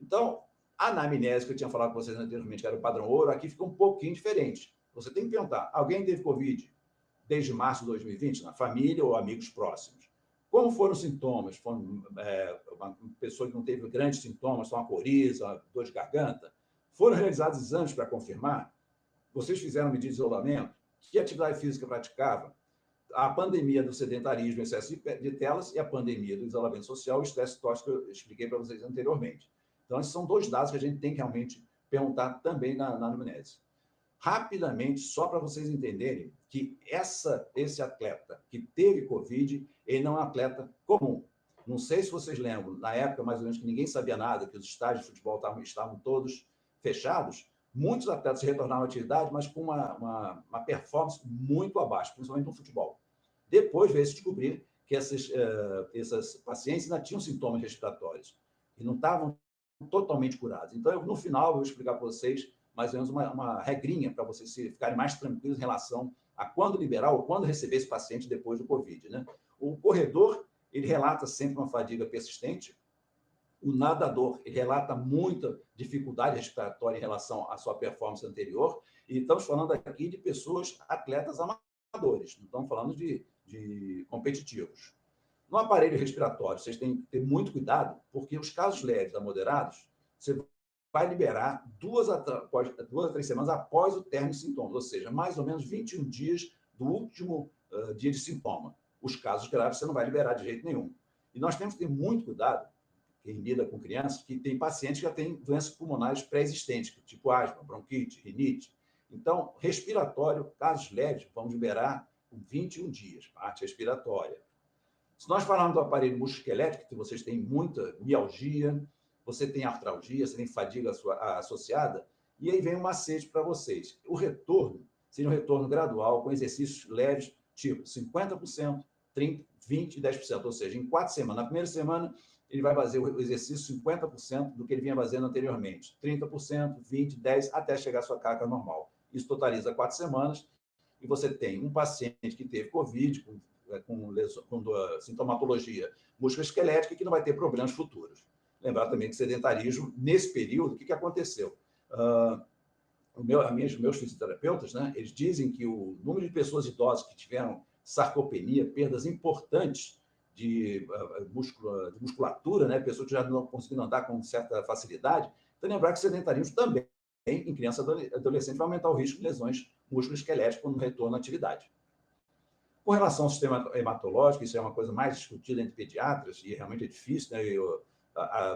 B: Então, a anamnese que eu tinha falado com vocês anteriormente, que era o padrão ouro, aqui fica um pouquinho diferente. Você tem que perguntar, alguém teve Covid desde março de 2020, na família ou amigos próximos? Como foram os sintomas? Foram uma pessoa que não teve grandes sintomas, só uma coriza, uma dor de garganta? Foram realizados exames para confirmar? Vocês fizeram medida de isolamento? Que atividade física praticava? A pandemia do sedentarismo, excesso de telas, e a pandemia do isolamento social, o estresse tóxico, que eu expliquei para vocês anteriormente. Então, esses são dois dados que a gente tem que realmente perguntar também na anamnese. Rapidamente, só para vocês entenderem que esse atleta que teve Covid, ele não é um atleta comum. Não sei se vocês lembram, na época, mais ou menos, que ninguém sabia nada, que os estádios de futebol estavam todos fechados, muitos atletas retornaram à atividade, mas com uma performance muito abaixo, principalmente no futebol. Depois veio-se descobrir que essas pacientes ainda tinham sintomas respiratórios e não estavam totalmente curados. Então, no final, eu vou explicar para vocês mais ou menos uma regrinha para vocês ficarem mais tranquilos em relação a quando liberar ou quando receber esse paciente depois do Covid, né? O corredor, ele relata sempre uma fadiga persistente. O nadador, ele relata muita dificuldade respiratória em relação à sua performance anterior. E estamos falando aqui de pessoas, atletas amadores, não estamos falando de competitivos. No aparelho respiratório, vocês têm que ter muito cuidado, porque os casos leves a moderados, você vai liberar 2 a 3 semanas após o término de sintomas, ou seja, mais ou menos 21 dias do último dia de sintoma. Os casos graves você não vai liberar de jeito nenhum. E nós temos que ter muito cuidado, quem lida com crianças, que tem pacientes que já têm doenças pulmonares pré-existentes, tipo asma, bronquite, rinite. Então, respiratório, casos leves, vamos liberar com 21 dias, parte respiratória. Se nós falarmos do aparelho musculoesquelético, que vocês têm muita mialgia, você tem artralgia, você tem fadiga associada, e aí vem um macete para vocês. O retorno seria um retorno gradual, com exercícios leves, tipo 50%, 30%, 20% e 10%. Ou seja, em 4 semanas. Na primeira semana, ele vai fazer o exercício 50% do que ele vinha fazendo anteriormente. 30%, 20%, 10%, até chegar à sua carga normal. Isso totaliza 4 semanas, e você tem um paciente que teve Covid, com sintomatologia musculoesquelética, que não vai ter problemas futuros. Lembrar também que sedentarismo, nesse período, o que aconteceu? Meus fisioterapeutas, né, eles dizem que o número de pessoas idosas que tiveram sarcopenia, perdas importantes de musculatura, né, pessoas que já não conseguiram andar com certa facilidade, então lembrar que o sedentarismo também, em criança e adolescente, vai aumentar o risco de lesões musculoesqueléticas no retorno à atividade. Com relação ao sistema hematológico, isso é uma coisa mais discutida entre pediatras, e realmente é difícil, né,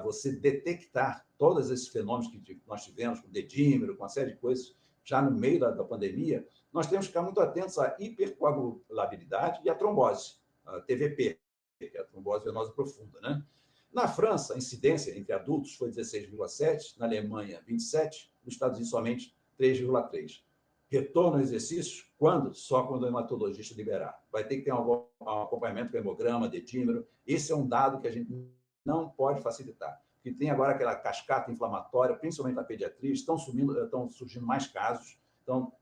B: você detectar todos esses fenômenos que nós tivemos, com dedímero, com uma série de coisas, já no meio da pandemia. Nós temos que ficar muito atentos à hipercoagulabilidade e à trombose, a TVP, que é a trombose venosa profunda, né? Na França, a incidência entre adultos foi 16,7, na Alemanha, 27, nos Estados Unidos, somente 3,3. Retorno ao exercício, quando? Só quando o hematologista liberar. Vai ter que ter um acompanhamento com hemograma, dedímero. Esse é um dado que a gente não pode facilitar. Porque tem agora aquela cascata inflamatória, principalmente na pediatria, estão surgindo mais casos. Então,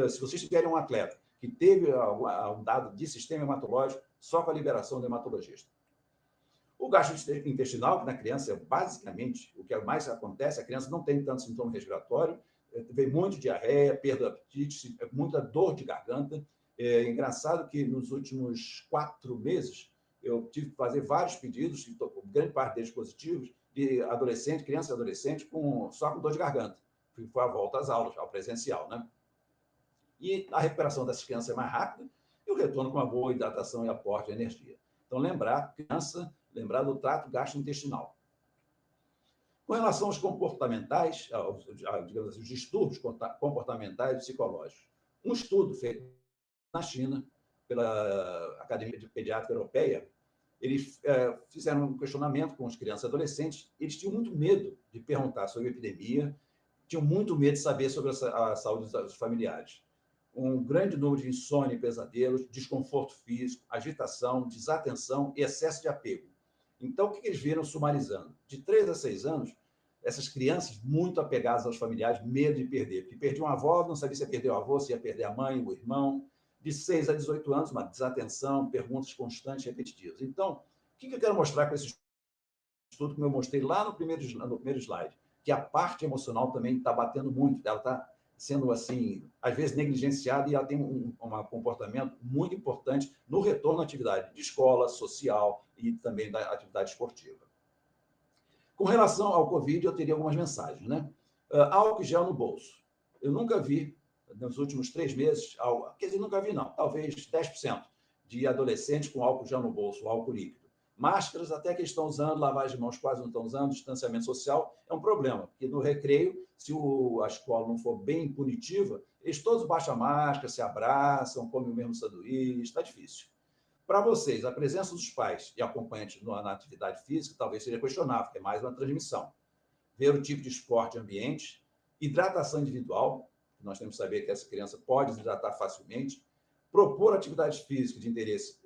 B: se vocês tiverem um atleta que teve um dado de sistema hematológico, só com a liberação do hematologista. O gasto intestinal, que na criança é basicamente o que mais acontece, a criança não tem tanto sintoma respiratório, vem muito diarreia, perda do apetite, muita dor de garganta. É engraçado que nos últimos 4 meses eu tive que fazer vários pedidos, grande parte deles positivos, de adolescente, criança e adolescente só com dor de garganta. Foi a volta às aulas, ao presencial, né? E a recuperação dessas crianças é mais rápida e o retorno com uma boa hidratação e aporte de energia. Então, lembrar do trato gastrointestinal. Com relação aos comportamentais, digamos assim, os distúrbios comportamentais e psicológicos, um estudo feito na China pela Academia de Pediátrica Europeia, eles fizeram um questionamento com as crianças e adolescentes. Eles tinham muito medo de perguntar sobre a epidemia, tinham muito medo de saber sobre a saúde dos familiares. Um grande número de insônia e pesadelos, desconforto físico, agitação, desatenção e excesso de apego. Então, o que eles viram sumarizando? De 3 a 6 anos, essas crianças muito apegadas aos familiares, medo de perder. Porque perdiam a avó, não sabia se ia perder o avô, se ia perder a mãe, o irmão. De 6 a 18 anos, uma desatenção, perguntas constantes e repetitivas. Então, o que eu quero mostrar com esse estudo, como eu mostrei lá no primeiro slide? Que a parte emocional também está batendo muito, ela está sendo, assim, às vezes negligenciada, e ela tem um comportamento muito importante no retorno à atividade de escola, social e também da atividade esportiva. Com relação ao Covid, eu teria algumas mensagens, né? Álcool gel no bolso. Eu nunca vi, nos últimos 3 meses, quer dizer, nunca vi não, talvez 10% de adolescentes com álcool gel no bolso, álcool líquido. Máscaras, até que estão usando, lavagem de mãos quase não estão usando, distanciamento social é um problema, porque no recreio, se a escola não for bem punitiva, eles todos baixam a máscara, se abraçam, comem o mesmo sanduíche, está difícil. Para vocês, a presença dos pais e acompanhantes na atividade física talvez seja questionável, porque é mais uma transmissão. Ver o tipo de esporte ambiente, hidratação individual, nós temos que saber que essa criança pode se hidratar facilmente, propor atividades físicas de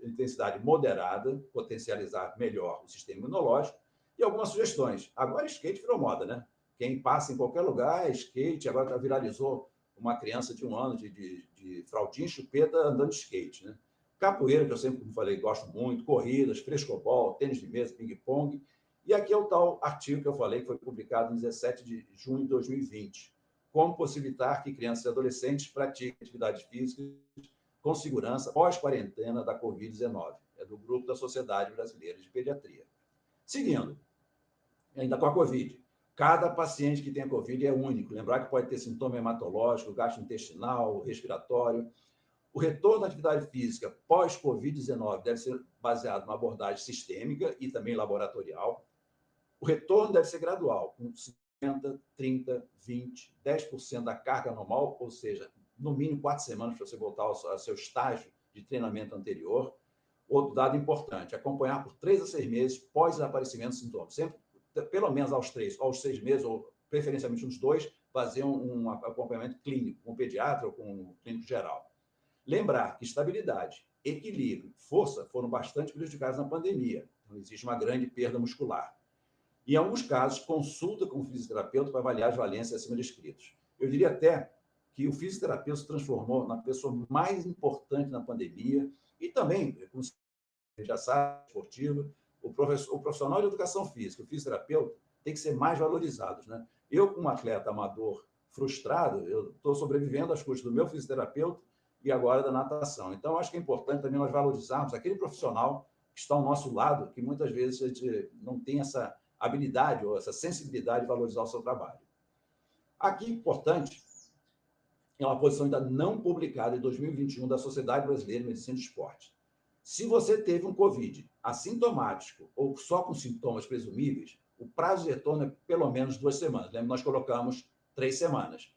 B: intensidade moderada, potencializar melhor o sistema imunológico, e algumas sugestões. Agora, skate virou moda, né? Quem passa em qualquer lugar é skate, agora viralizou uma criança de 1 ano de fraldinha e chupeta andando de skate, né? Capoeira, que eu sempre, como falei, gosto muito, corridas, frescobol, tênis de mesa, ping-pong. E aqui é o tal artigo que eu falei, que foi publicado em 17 de junho de 2020. Como possibilitar que crianças e adolescentes pratiquem atividades físicas com segurança pós-quarentena da Covid-19. É do grupo da Sociedade Brasileira de Pediatria. Seguindo, ainda com a Covid. Cada paciente que tem a Covid é único. Lembrar que pode ter sintoma hematológico, gastrointestinal, respiratório. O retorno à atividade física pós-Covid-19 deve ser baseado numa abordagem sistêmica e também laboratorial. O retorno deve ser gradual, com 50%, 30%, 20%, 10% da carga normal, ou seja, no mínimo 4 semanas para você voltar ao seu estágio de treinamento anterior. Outro dado importante, acompanhar por 3 a 6 meses pós-aparecimento de sintomas. Sempre, pelo menos aos 6 meses, ou preferencialmente uns 2, fazer um acompanhamento clínico, com o pediatra ou com o clínico geral. Lembrar que estabilidade, equilíbrio, força foram bastante prejudicados na pandemia. Então, existe uma grande perda muscular. E, em alguns casos, consulta com o fisioterapeuta para avaliar as valências acima descritas. Eu diria até que o fisioterapeuta se transformou na pessoa mais importante na pandemia e também, como você já sabe, esportiva, o profissional de educação física, o fisioterapeuta, tem que ser mais valorizados, né? Eu, como atleta amador frustrado, eu estou sobrevivendo às custas do meu fisioterapeuta e agora da natação. Então, acho que é importante também nós valorizarmos aquele profissional que está ao nosso lado, que muitas vezes a gente não tem essa habilidade ou essa sensibilidade de valorizar o seu trabalho. Aqui, importante, é uma posição ainda não publicada em 2021 da Sociedade Brasileira de Medicina do Esporte. Se você teve um COVID assintomático ou só com sintomas presumíveis, o prazo de retorno é pelo menos 2 semanas. Lembra, nós colocamos 3 semanas.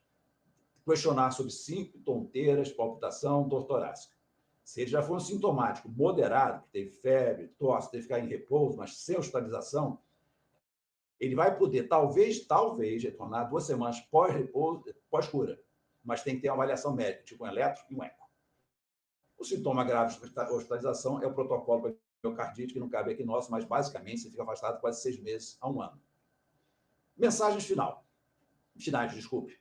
B: Questionar sobre síncopes, tonteiras, palpitação, dor torácica. Se ele já for um sintomático moderado, que teve febre, tosse, teve que ficar em repouso, mas sem hospitalização, ele vai poder, talvez, retornar 2 semanas pós-repouso, pós-cura, mas tem que ter uma avaliação médica, tipo um eletro e um eco. O sintoma grave de hospitalização é o protocolo para miocardite, que não cabe aqui nosso, mas basicamente você fica afastado quase 6 meses a 1 ano. Mensagens finais, desculpe.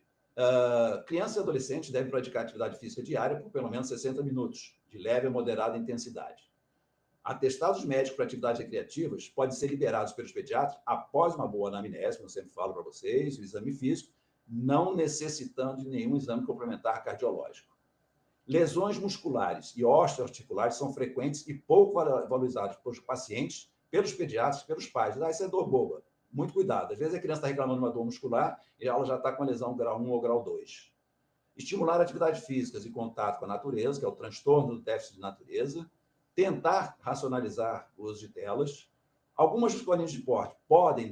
B: Crianças e adolescentes devem praticar atividade física diária por pelo menos 60 minutos, de leve a moderada intensidade. Atestados médicos para atividades recreativas podem ser liberados pelos pediatras após uma boa anamnese, como eu sempre falo para vocês, o exame físico, não necessitando de nenhum exame complementar cardiológico. Lesões musculares e osteoarticulares são frequentes e pouco valorizadas pelos pacientes, pelos pediatras, pelos pais. Ah, isso é dor boba. Muito cuidado. Às vezes a criança está reclamando de uma dor muscular e ela já está com a lesão grau 1 ou grau 2. Estimular atividades físicas e contato com a natureza, que é o transtorno do déficit de natureza. Tentar racionalizar o uso de telas. Algumas escolinhas de esporte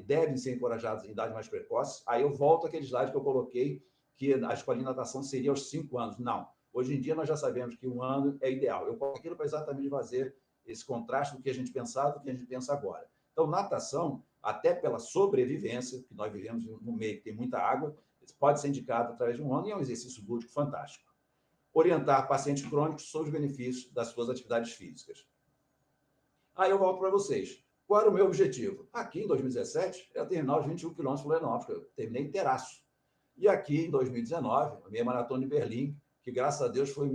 B: devem ser encorajadas em idade mais precoce. Aí eu volto àquele slide que eu coloquei, que a escolinha de natação seria aos 5 anos. Não. Hoje em dia, nós já sabemos que 1 ano é ideal. Eu coloco aquilo para exatamente fazer esse contraste do que a gente pensava, do que a gente pensa agora. Então, natação, até pela sobrevivência, que nós vivemos num meio que tem muita água, pode ser indicado através de 1 ano e é um exercício lúdico fantástico. Orientar pacientes crônicos sobre os benefícios das suas atividades físicas. Aí eu volto para vocês. Qual era o meu objetivo? Aqui, em 2017, era terminar os 21 quilômetros de Florianópolis. Eu terminei inteiraço. E aqui, em 2019, a minha maratona de Berlim, que, graças a Deus, foi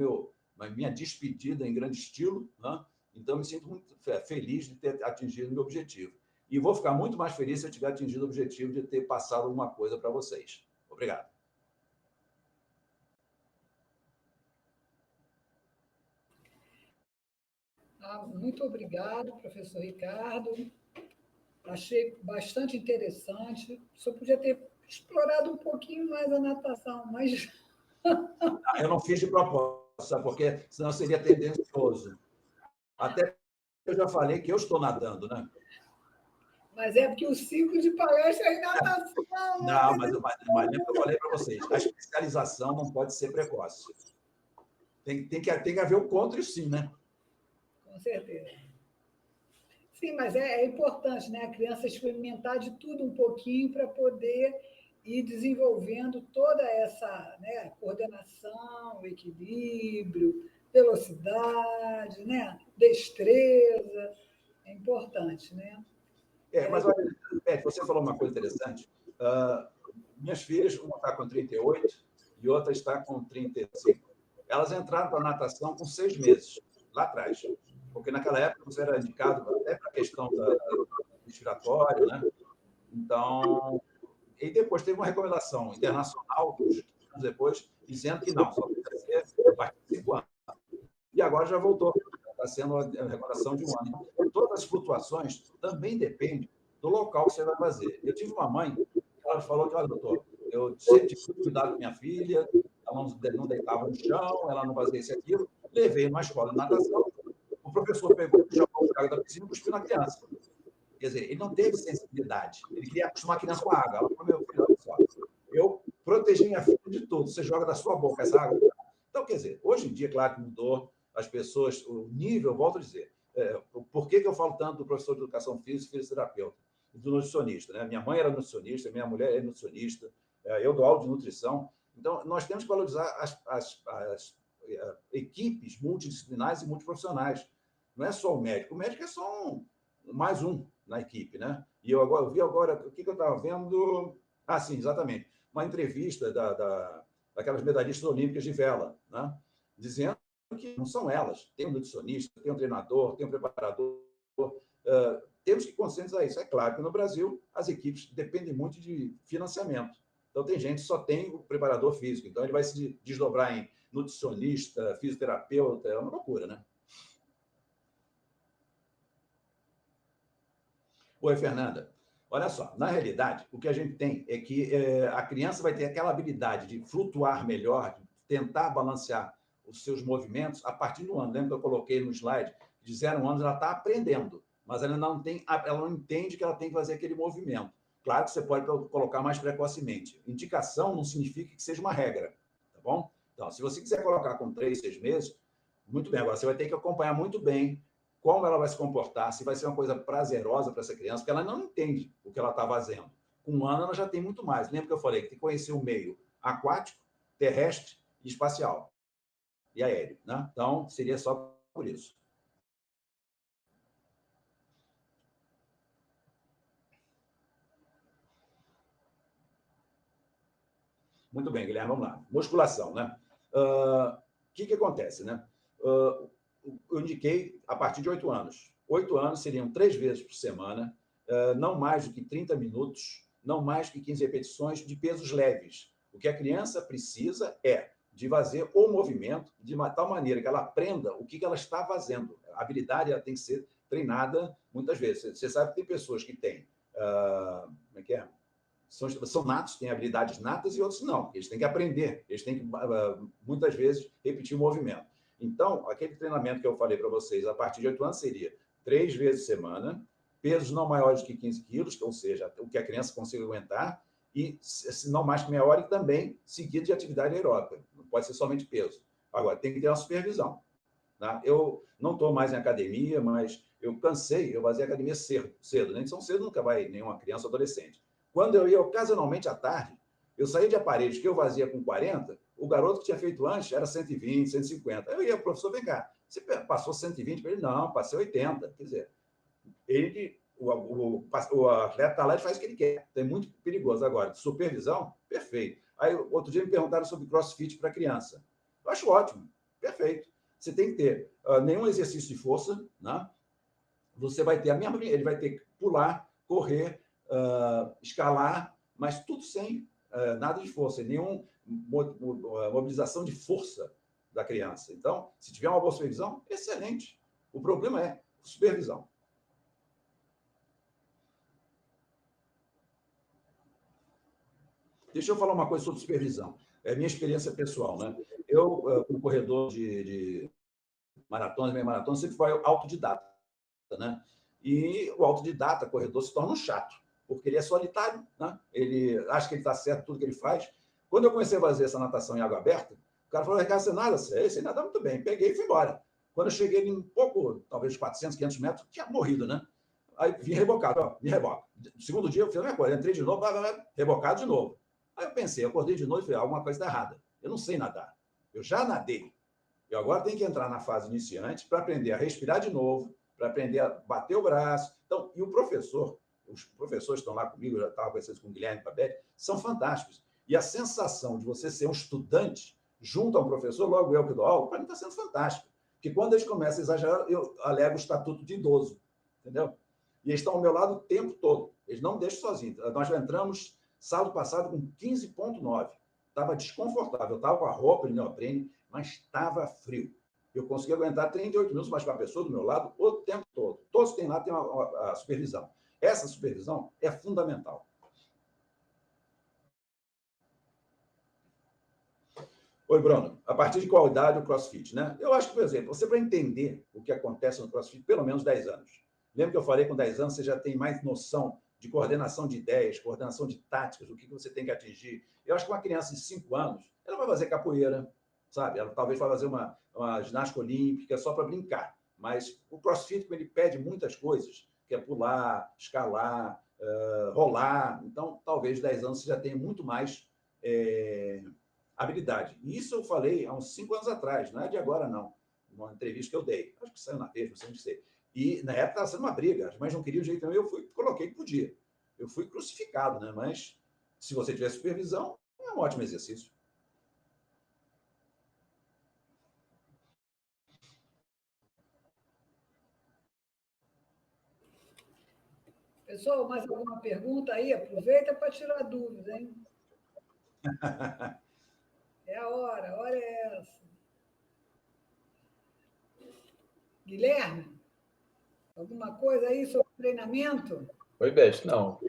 B: minha despedida em grande estilo, né? Então, eu me sinto muito feliz de ter atingido o meu objetivo. E vou ficar muito mais feliz se eu tiver atingido o objetivo de ter passado alguma coisa para vocês. Obrigado.
A: Muito obrigado, professor Ricardo. Achei bastante interessante. Só podia ter explorado um pouquinho mais a natação, mas...
B: Eu não fiz de propósito, sabe por quê? Senão seria tendencioso. Até eu já falei que eu estou nadando, né?
A: Mas é porque o ciclo de palestra é natação.
B: Não, mas lembra que eu falei para vocês, a especialização não pode ser precoce. Tem que haver o contra e o sim, né?
A: Com certeza. Sim, mas é importante, né? A criança experimentar de tudo um pouquinho para poder ir desenvolvendo toda essa, né, coordenação, equilíbrio, velocidade, né, destreza. É importante, né?
B: Mas olha, Beth, você falou uma coisa interessante. Minhas filhas, uma está com 38 e outra está com 35. Elas entraram para a natação com 6 meses, lá atrás. Porque naquela época você era indicado até para a questão do respiratório, né? Então, e depois teve uma recomendação internacional, anos depois, dizendo que não, só precisa ser a partir de 5 anos. E agora já voltou, está sendo a recomendação de 1 ano. Então, todas as flutuações também dependem do local que você vai fazer. Eu tive uma mãe, ela falou que, olha, doutor, eu sempre tive cuidado com minha filha, ela não deitava no chão, ela não fazia isso e aquilo. Levei numa escola de natação, o professor pegou, chamou o água da piscina e cuspiu na criança. Quer dizer, ele não teve sensibilidade. Ele queria acostumar a criança com a água. Ela falou, meu filho, olha só, eu protegi minha filha de tudo. Você joga da sua boca essa água. Então, quer dizer, hoje em dia, claro que mudou, as pessoas, o nível, volto a dizer, por que eu falo tanto do professor de educação física e fisioterapeuta, do nutricionista, né? Minha mãe era nutricionista, minha mulher é nutricionista, eu dou aula de nutrição. Então, nós temos que valorizar as equipes multidisciplinares e multiprofissionais. Não é só o médico é só mais um na equipe, né? E eu vi agora, o que eu estava vendo? Ah, sim, exatamente. Uma entrevista daquelas medalhistas olímpicas de vela, né? Dizendo que não são elas. Tem um nutricionista, tem um treinador, tem um preparador. Temos que conscientizar isso. É claro que no Brasil as equipes dependem muito de financiamento. Então, tem gente que só tem o preparador físico. Então, ele vai se desdobrar em nutricionista, fisioterapeuta. É uma loucura, né? Oi, Fernanda. Olha só, na realidade, o que a gente tem é que a criança vai ter aquela habilidade de flutuar melhor, de tentar balancear os seus movimentos a partir do ano. Lembra que eu coloquei no slide? De 0 anos ela está aprendendo, mas ela não entende que ela tem que fazer aquele movimento. Claro que você pode colocar mais precocemente. Indicação não significa que seja uma regra, tá bom? Então, se você quiser colocar com 3, 6 meses, muito bem. Agora, você vai ter que acompanhar muito bem como ela vai se comportar, se vai ser uma coisa prazerosa para essa criança, porque ela não entende o que ela está fazendo. Com 1 ano, ela já tem muito mais. Lembra que eu falei que tem que conhecer o meio aquático, terrestre e espacial. E aéreo, né? Então, seria só por isso. Muito bem, Guilherme, vamos lá. Musculação, né? O que acontece, né? Eu indiquei a partir de 8 anos. 8 anos seriam 3 vezes por semana, não mais do que 30 minutos, não mais que 15 repetições de pesos leves. O que a criança precisa é de fazer o movimento de uma tal maneira que ela aprenda o que ela está fazendo. A habilidade ela tem que ser treinada muitas vezes. Você sabe que tem pessoas que têm... como é que é? São natos, têm habilidades natas e outros não. Eles têm que aprender, eles têm que, muitas vezes, repetir o movimento. Então, aquele treinamento que eu falei para vocês, a partir de 8 anos, seria 3 vezes por semana, pesos não maiores que 15 quilos, ou seja, o que a criança consiga aguentar, e não mais que meia hora, e também seguido de atividade aeróbica. Não pode ser somente peso. Agora, tem que ter uma supervisão. Tá? Eu não estou mais em academia, mas eu cansei, eu fazia academia cedo. Nem tão cedo nunca vai nenhuma criança ou adolescente. Quando eu ia ocasionalmente à tarde, eu saía de aparelhos que eu fazia com 40, o garoto que tinha feito antes era 120, 150. Eu ia, professor, vem cá, você passou 120 para ele? Não, passei 80. Quer dizer, o atleta está lá e faz o que ele quer. É muito perigoso. Agora, de supervisão, perfeito. Aí, outro dia me perguntaram sobre crossfit para criança. Eu acho ótimo, perfeito. Você tem que ter nenhum exercício de força, né? Você vai ter a mesma... Ele vai ter que pular, correr, escalar, mas tudo sem nada de força, nenhuma mobilização de força da criança. Então, se tiver uma boa supervisão, excelente. O problema é supervisão. Deixa eu falar uma coisa sobre supervisão. É minha experiência pessoal, né? Eu, como corredor de maratonas, meia maratona, sempre fui autodidata, né? E o autodidata, corredor, se torna um chato, porque ele é solitário, né? Ele acha que ele está certo em tudo que ele faz. Quando eu comecei a fazer essa natação em água aberta, o cara falou, Ricardo, você nada? Você nada muito bem. Peguei e fui embora. Quando eu cheguei em pouco, talvez 400, 500 metros, tinha morrido, né? Aí vim rebocado, ó, me reboca. No segundo dia, eu fiz a mesma coisa, entrei de novo, rebocado de novo. Aí eu pensei, acordei de novo e falei, alguma coisa está errada. Eu não sei nadar. Eu já nadei. Eu agora tenho que entrar na fase iniciante para aprender a respirar de novo, para aprender a bater o braço. Então, e o professor, os professores estão lá comigo, eu já estava conversando com o Guilherme Pabete, são fantásticos. E a sensação de você ser um estudante junto a um professor, logo eu que dou aula, para mim está sendo fantástico. Porque quando eles começam a exagerar, eu alego o estatuto de idoso, entendeu? E eles estão ao meu lado o tempo todo. Eles não me deixam sozinho. Nós já entramos sábado passado com 15,9. Estava desconfortável. Eu estava com a roupa de neoprene, mas estava frio. Eu consegui aguentar 38 minutos, mas com a pessoa do meu lado o tempo todo. Todos que têm lá têm a supervisão. Essa supervisão é fundamental. Oi, Bruno. A partir de qual idade o CrossFit, né? Eu acho que, por exemplo, você vai entender o que acontece no CrossFit pelo menos 10 anos. Lembra que eu falei que com 10 anos você já tem mais noção de coordenação de ideias, coordenação de táticas, o que você tem que atingir. Eu acho que uma criança de 5 anos, ela vai fazer capoeira, sabe? Ela talvez vai fazer uma ginástica olímpica só para brincar. Mas o CrossFit, ele pede muitas coisas, que é pular, escalar, rolar. Então, talvez 10 anos você já tenha muito mais habilidade. E isso eu falei há uns 5 anos atrás, não é de agora, não. Uma entrevista que eu dei. Acho que saiu na Veja, não sei onde sei. E, na época, estava sendo uma briga. As mães não queriam de jeito nenhum. Eu coloquei que podia. Eu fui crucificado, né? Mas, se você tiver supervisão, é um ótimo exercício.
A: Pessoal, mais alguma pergunta aí? Aproveita para tirar dúvida, hein? É a hora é essa. Guilherme, alguma coisa aí sobre treinamento?
C: Oi, Beth. Não,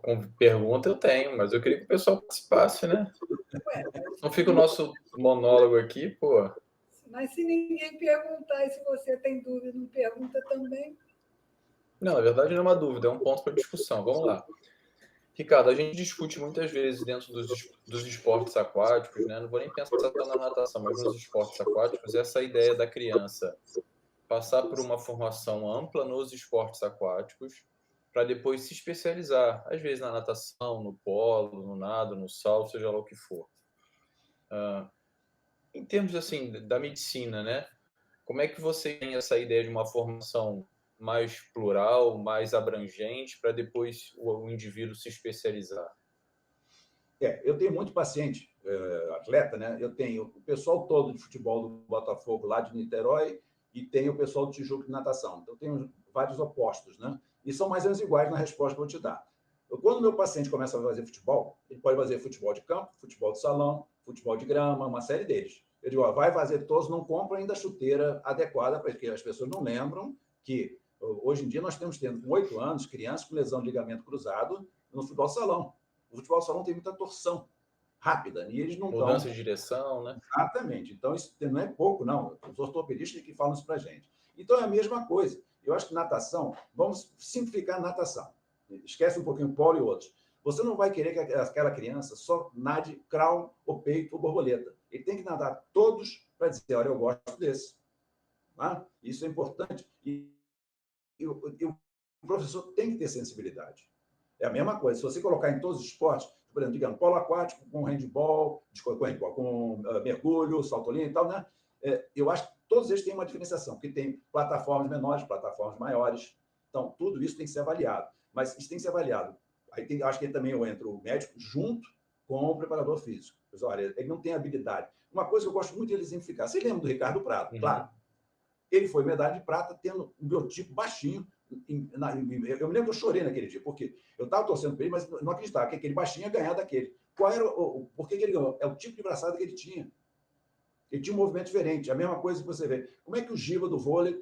C: com pergunta eu tenho, mas eu queria que o pessoal participasse, né?
A: Ué,
C: Não fica o nosso monólogo aqui, pô.
A: mas se ninguém perguntar e se você tem dúvida, não pergunta também.
C: Não, na verdade não é uma dúvida, é um ponto para discussão. Vamos lá. Ricardo, a gente discute muitas vezes dentro dos esportes aquáticos, né? Não vou nem pensar só na natação, mas nos esportes aquáticos, essa ideia da criança passar por uma formação ampla nos esportes aquáticos para depois se especializar, às vezes na natação, no polo, no nado, no salto, seja lá o que for. Em termos assim da medicina, né? Como é que você tem essa ideia de uma formação mais plural, mais abrangente, para depois o indivíduo se especializar?
B: Eu tenho muito paciente, atleta, né? Eu tenho o pessoal todo de futebol do Botafogo lá de Niterói e tem o pessoal do Tijuca de natação. Então, tem vários opostos, né? E são mais ou menos iguais na resposta que eu vou te dar. Quando o meu paciente começa a fazer futebol, ele pode fazer futebol de campo, futebol de salão, futebol de grama, uma série deles. Eu digo, vai fazer todos, não compra ainda a chuteira adequada, porque as pessoas não lembram que hoje em dia nós temos, com 8 anos, crianças com lesão de ligamento cruzado no futebol de salão. O futebol de salão tem muita torção rápida, e eles não estão...
C: Mudança de direção, né?
B: Exatamente. Então, isso não é pouco, não. Os ortopedistas que falam isso para a gente. Então, é a mesma coisa. Eu acho que natação, vamos simplificar a natação. Esquece um pouquinho o polo e outros. Você não vai querer que aquela criança só nade crawl, ou peito, ou borboleta. Ele tem que nadar todos para dizer, olha, eu gosto desse. Tá? Isso é importante. E o professor tem que ter sensibilidade. É a mesma coisa. Se você colocar em todos os esportes, por exemplo, digamos, polo aquático, com handball, com mergulho, salto olímpico e tal, né? Eu acho que todos eles têm uma diferenciação, porque tem plataformas menores, plataformas maiores. Então, tudo isso tem que ser avaliado. Mas isso tem que ser avaliado. Aí acho que também entra o médico junto com o preparador físico. Olha, ele não tem habilidade. Uma coisa que eu gosto muito de exemplificar. Você lembra do Ricardo Prado? Claro. Ele foi medalha de prata tendo um biotipo baixinho. Eu me lembro que eu chorei naquele dia, porque eu estava torcendo para ele, mas não acreditava que aquele baixinho ia ganhar daquele. Qual era por que ele ganhou? É o tipo de braçada que ele tinha. Ele tinha um movimento diferente. A mesma coisa que você vê. Como é que o Giba do vôlei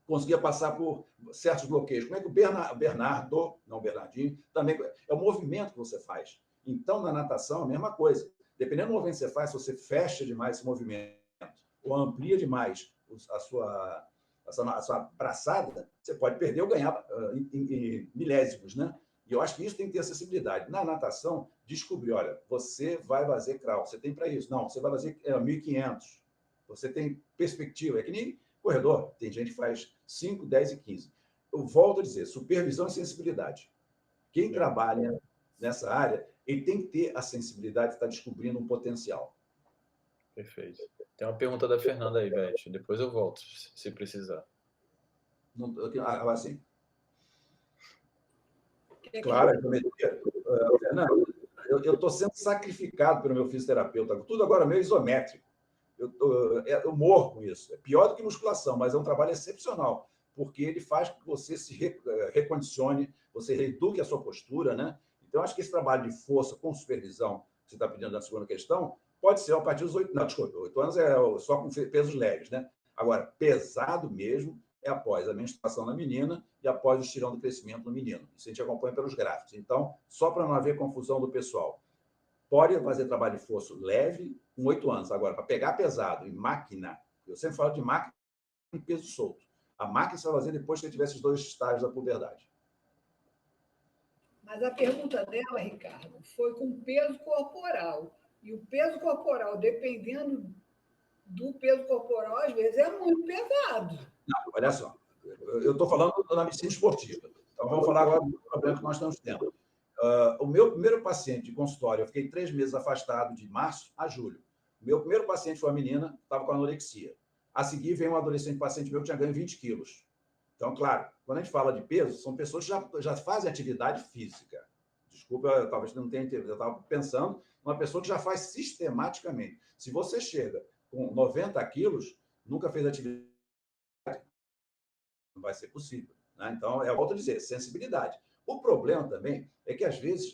B: conseguia passar por certos bloqueios? Como é que o Bernardinho, também... É o movimento que você faz. Então, na natação, a mesma coisa. Dependendo do movimento que você faz, se você fecha demais esse movimento ou amplia demais a sua braçada, você pode perder ou ganhar em milésimos, né? E eu acho que isso tem que ter acessibilidade. Na natação, descobrir, olha, você vai fazer crawl, você tem para isso. Não, você vai fazer 1.500. Você tem perspectiva. É que nem corredor. Tem gente que faz 5, 10 e 15. Eu volto a dizer, supervisão e sensibilidade. Quem trabalha nessa área, ele tem que ter a sensibilidade de estar descobrindo um potencial.
C: Perfeito. Tem uma pergunta da Fernanda aí, Beth. Depois eu volto, se precisar.
B: Assim. Claro, Fernando, eu estou sendo sacrificado pelo meu fisioterapeuta. Tudo agora meio isométrico. Eu morro com isso. É pior do que musculação, mas é um trabalho excepcional, porque ele faz com que você se recondicione, você reeduque a sua postura, né? Então, acho que esse trabalho de força com supervisão, que você está pedindo na segunda questão, pode ser a partir dos 8... Não, desculpa, 8 anos é só com pesos leves, né? Agora, pesado mesmo é após a menstruação na menina e após o estirão do crescimento no menino. Isso a gente acompanha pelos gráficos. Então, só para não haver confusão do pessoal, pode fazer trabalho de força leve com 8 anos. Agora, para pegar pesado em máquina, eu sempre falo de máquina em peso solto. A máquina você vai fazer depois que tiver esses 2 estágios da puberdade.
A: Mas a pergunta dela, Ricardo, foi com peso corporal. E o peso corporal, dependendo do peso corporal, às vezes é muito pesado.
B: Não, olha só. Eu estou falando da medicina esportiva. Então, vamos falar agora do problema que nós estamos tendo. O meu primeiro paciente de consultório, eu fiquei 3 meses afastado de março a julho. O meu primeiro paciente foi uma menina, estava com anorexia. A seguir, veio um adolescente paciente meu que tinha ganho 20 quilos. Então, claro, quando a gente fala de peso, são pessoas que já fazem atividade física. Desculpa, talvez não tenha entendido. Eu estava pensando numa pessoa que já faz sistematicamente. Se você chega com 90 quilos, nunca fez atividade, não vai ser possível. Né? Então, eu volto a dizer, sensibilidade. O problema também é que, às vezes,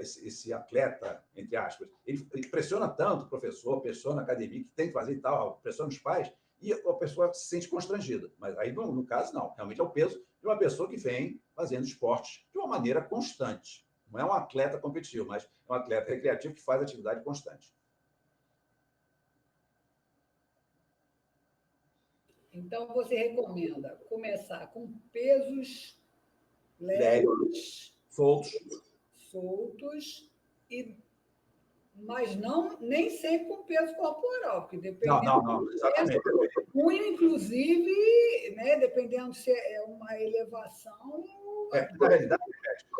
B: esse atleta, entre aspas, ele pressiona tanto o professor, pressiona a academia, que tem que fazer e tal, pressiona os pais, e a pessoa se sente constrangida. Mas aí, no caso, não. Realmente é o peso de uma pessoa que vem fazendo esporte de uma maneira constante. Não é um atleta competitivo, mas é um atleta recreativo que faz atividade constante.
A: Então, você recomenda começar com pesos leves, soltos, mas nem sempre com peso corporal, porque dependendo...
B: Não, exatamente.
A: Punho, inclusive, né, dependendo se é uma elevação...
B: Na realidade,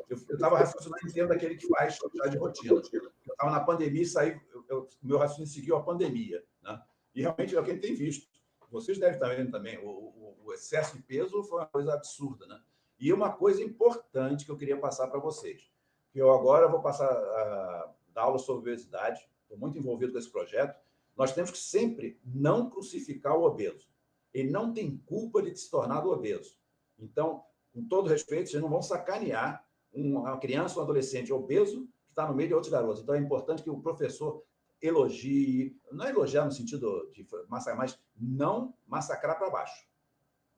B: eu estava raciocinando em termos daquele que faz já de rotina. Eu estava na pandemia e saí, o meu raciocínio seguiu a pandemia. Né? E realmente é o que a gente tem visto. Vocês devem estar vendo também, o excesso de peso foi uma coisa absurda. Né? E uma coisa importante que eu queria passar para vocês, que eu agora vou passar a dar aula sobre obesidade, estou muito envolvido com esse projeto. Nós temos que sempre não crucificar o obeso. ele não tem culpa de se tornar obeso. Então, com todo respeito, vocês não vão sacanear uma criança ou um adolescente obeso que está no meio de outros garotos. Então, é importante que o professor elogie, não elogiar no sentido de massacrar, mas não massacrar para baixo.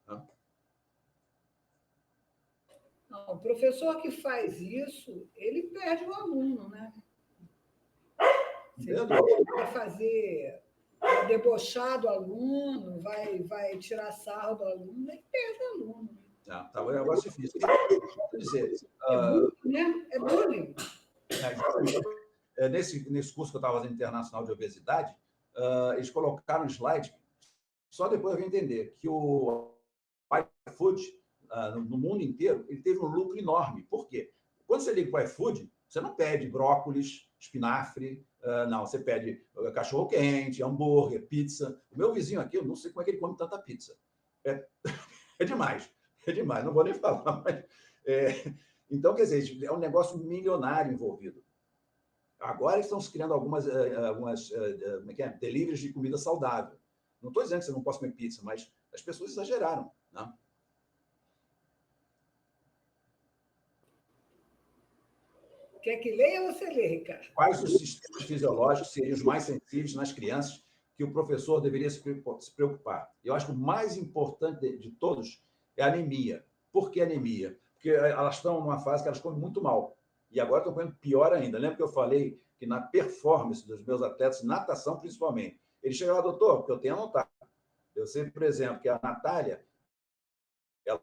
B: Né?
A: Não, o professor que faz isso, ele perde o aluno, né? Se ele vai fazer, vai debochar do aluno, vai tirar sarro do aluno, ele perde o aluno.
B: Tá, é um negócio difícil. Quer dizer,
A: bullying, né? É bullying.
B: Nesse curso que eu estava fazendo internacional de obesidade, eles colocaram um slide, só depois eu vim entender, que o iFood, no mundo inteiro, ele teve um lucro enorme. Por quê? Quando você liga para o iFood, você não pede brócolis, espinafre, não, você pede cachorro-quente, hambúrguer, pizza. O meu vizinho aqui, eu não sei como é que ele come tanta pizza. É demais, não vou nem falar. Mas, então, quer dizer, é um negócio milionário envolvido. Agora estão se criando algumas como é que é? Deliveries de comida saudável. Não estou dizendo que você não pode comer pizza, mas as pessoas exageraram. Né?
A: Quer que leia ou você lê, Ricardo?
B: Quais os sistemas fisiológicos seriam os mais sensíveis nas crianças que o professor deveria se preocupar? Eu acho que o mais importante de todos é a anemia. Por que anemia? Porque elas estão numa fase que elas comem muito mal. E agora estão comendo pior ainda. Lembra que eu falei que na performance dos meus atletas, natação principalmente, ele chega lá, doutor, porque eu tenho anotado. Eu sei, por exemplo, que a Natália, ela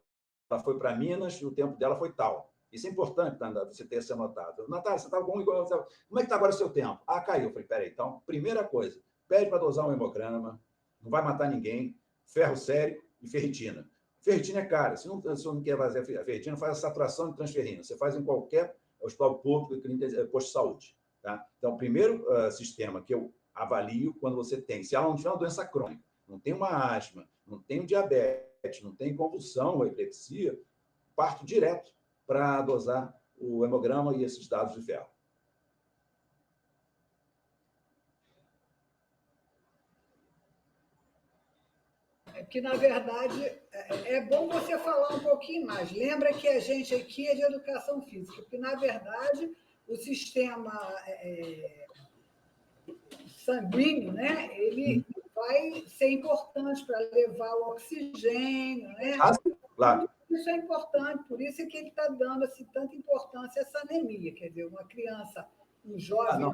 B: foi para Minas e o tempo dela foi tal. Isso é importante, você ter isso anotado. Natália, você está bom igual. Como é que está agora o seu tempo? Caiu. Eu falei, peraí, então, primeira coisa, pede para dosar um hemograma, não vai matar ninguém, ferro sério e ferritina. Ferritina é cara. Se não quer fazer a ferritina, faz a saturação de transferrina. Você faz em qualquer hospital público, clínica, posto de saúde. Tá? Então, o primeiro sistema que eu avalio quando você tem, se ela não tiver uma doença crônica, não tem uma asma, não tem um diabetes, não tem convulsão ou epilepsia, parto direto para dosar o hemograma e esses dados de ferro.
A: Que, na verdade, é bom você falar um pouquinho mais. Lembra que a gente aqui é de educação física, porque, na verdade, o sistema sanguíneo, né, ele vai ser importante para levar o oxigênio, né?
B: Claro.
A: Isso é importante, por isso é que ele está dando assim, tanta importância a essa anemia. Quer dizer, uma criança, um jovem...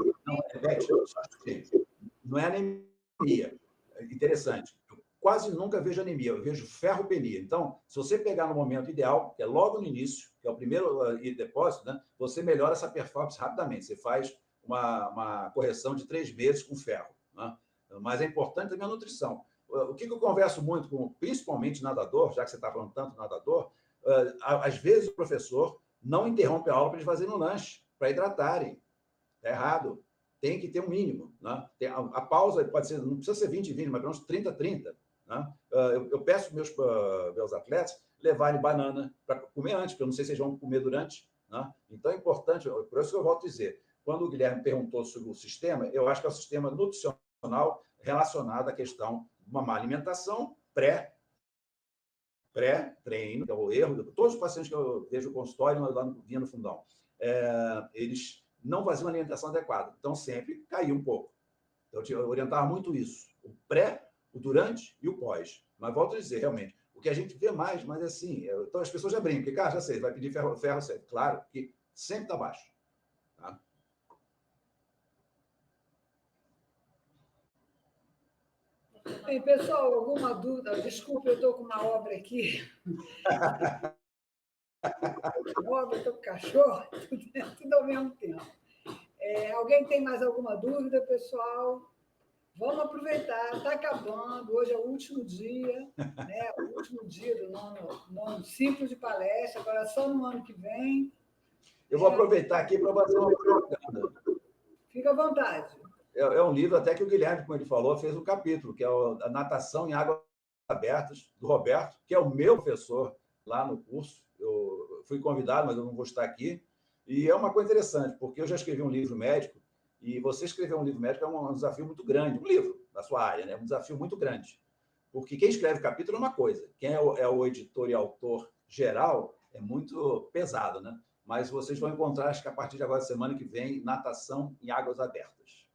B: Não é anemia. É interessante. Eu quase nunca vejo anemia, eu vejo ferropenia. Então, se você pegar no momento ideal, que é logo no início, que é o primeiro depósito, né, você melhora essa performance rapidamente. Você faz uma correção de 3 meses com ferro. Né? Mas é importante também a nutrição. O que eu converso muito com, principalmente nadador, já que você está falando tanto nadador, às vezes o professor não interrompe a aula para eles fazerem um lanche, para hidratarem. Está errado. Tem que ter um mínimo. Né? A pausa pode ser, não precisa ser 20-20, mas pelo menos 30-30. Né? Eu peço meus atletas levarem banana para comer antes, porque eu não sei se eles vão comer durante. Né? Então é importante, por isso que eu volto a dizer, quando o Guilherme perguntou sobre o sistema, eu acho que é o sistema nutricional relacionado à questão de uma má alimentação pré-treino, que é o erro. Todos os pacientes que eu vejo no consultório, lá vinha no fundão, eles não faziam uma alimentação adequada. Então, sempre caía um pouco. Então, eu orientava muito isso. O pré, o durante e o pós. Mas, volto a dizer, realmente, o que a gente vê mais, mas assim, então as pessoas já brincam, porque, cara, já sei, vai pedir ferro sério. Claro que sempre está baixo. Tá?
A: Bem, pessoal, alguma dúvida? Desculpe, eu estou com uma obra aqui. Obra, estou com cachorro, tudo ao mesmo tempo. Alguém tem mais alguma dúvida, pessoal? Vamos aproveitar, está acabando, hoje é o último dia, né? O último dia do nono ciclo de palestra, agora só no ano que vem.
B: Eu vou aproveitar aqui para fazer uma propaganda.
A: Fica à vontade.
B: É um livro até que o Guilherme, como ele falou, fez um capítulo, que é a Natação em Águas Abertas, do Roberto, que é o meu professor lá no curso. Eu fui convidado, mas eu não vou estar aqui. E é uma coisa interessante, porque eu já escrevi um livro médico, e você escrever um livro médico é um desafio muito grande. Um livro da sua área, né? Um desafio muito grande. Porque quem escreve capítulo é uma coisa, quem é o editor e autor geral é muito pesado, né? Mas vocês vão encontrar, acho que a partir de agora, semana que vem, Natação em Águas Abertas.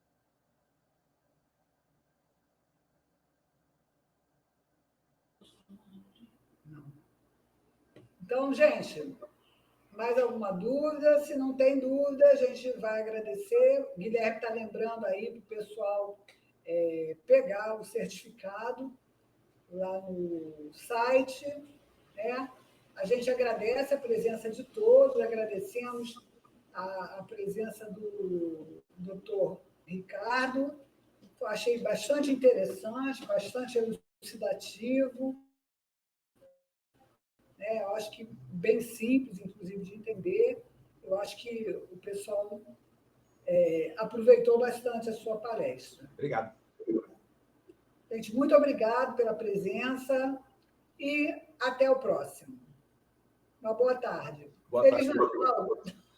A: Então, gente, mais alguma dúvida? Se não tem dúvida, a gente vai agradecer. O Guilherme está lembrando aí para o pessoal pegar o certificado lá no site, né? A gente agradece a presença de todos, agradecemos a presença do doutor Ricardo. Achei bastante interessante, bastante elucidativo. Eu acho que bem simples, inclusive, de entender. Eu acho que o pessoal aproveitou bastante a sua palestra.
B: Obrigado.
A: Gente, muito obrigado pela presença e até o próximo. Uma boa tarde.
B: Boa
A: Feliz
B: tarde.
A: Natal!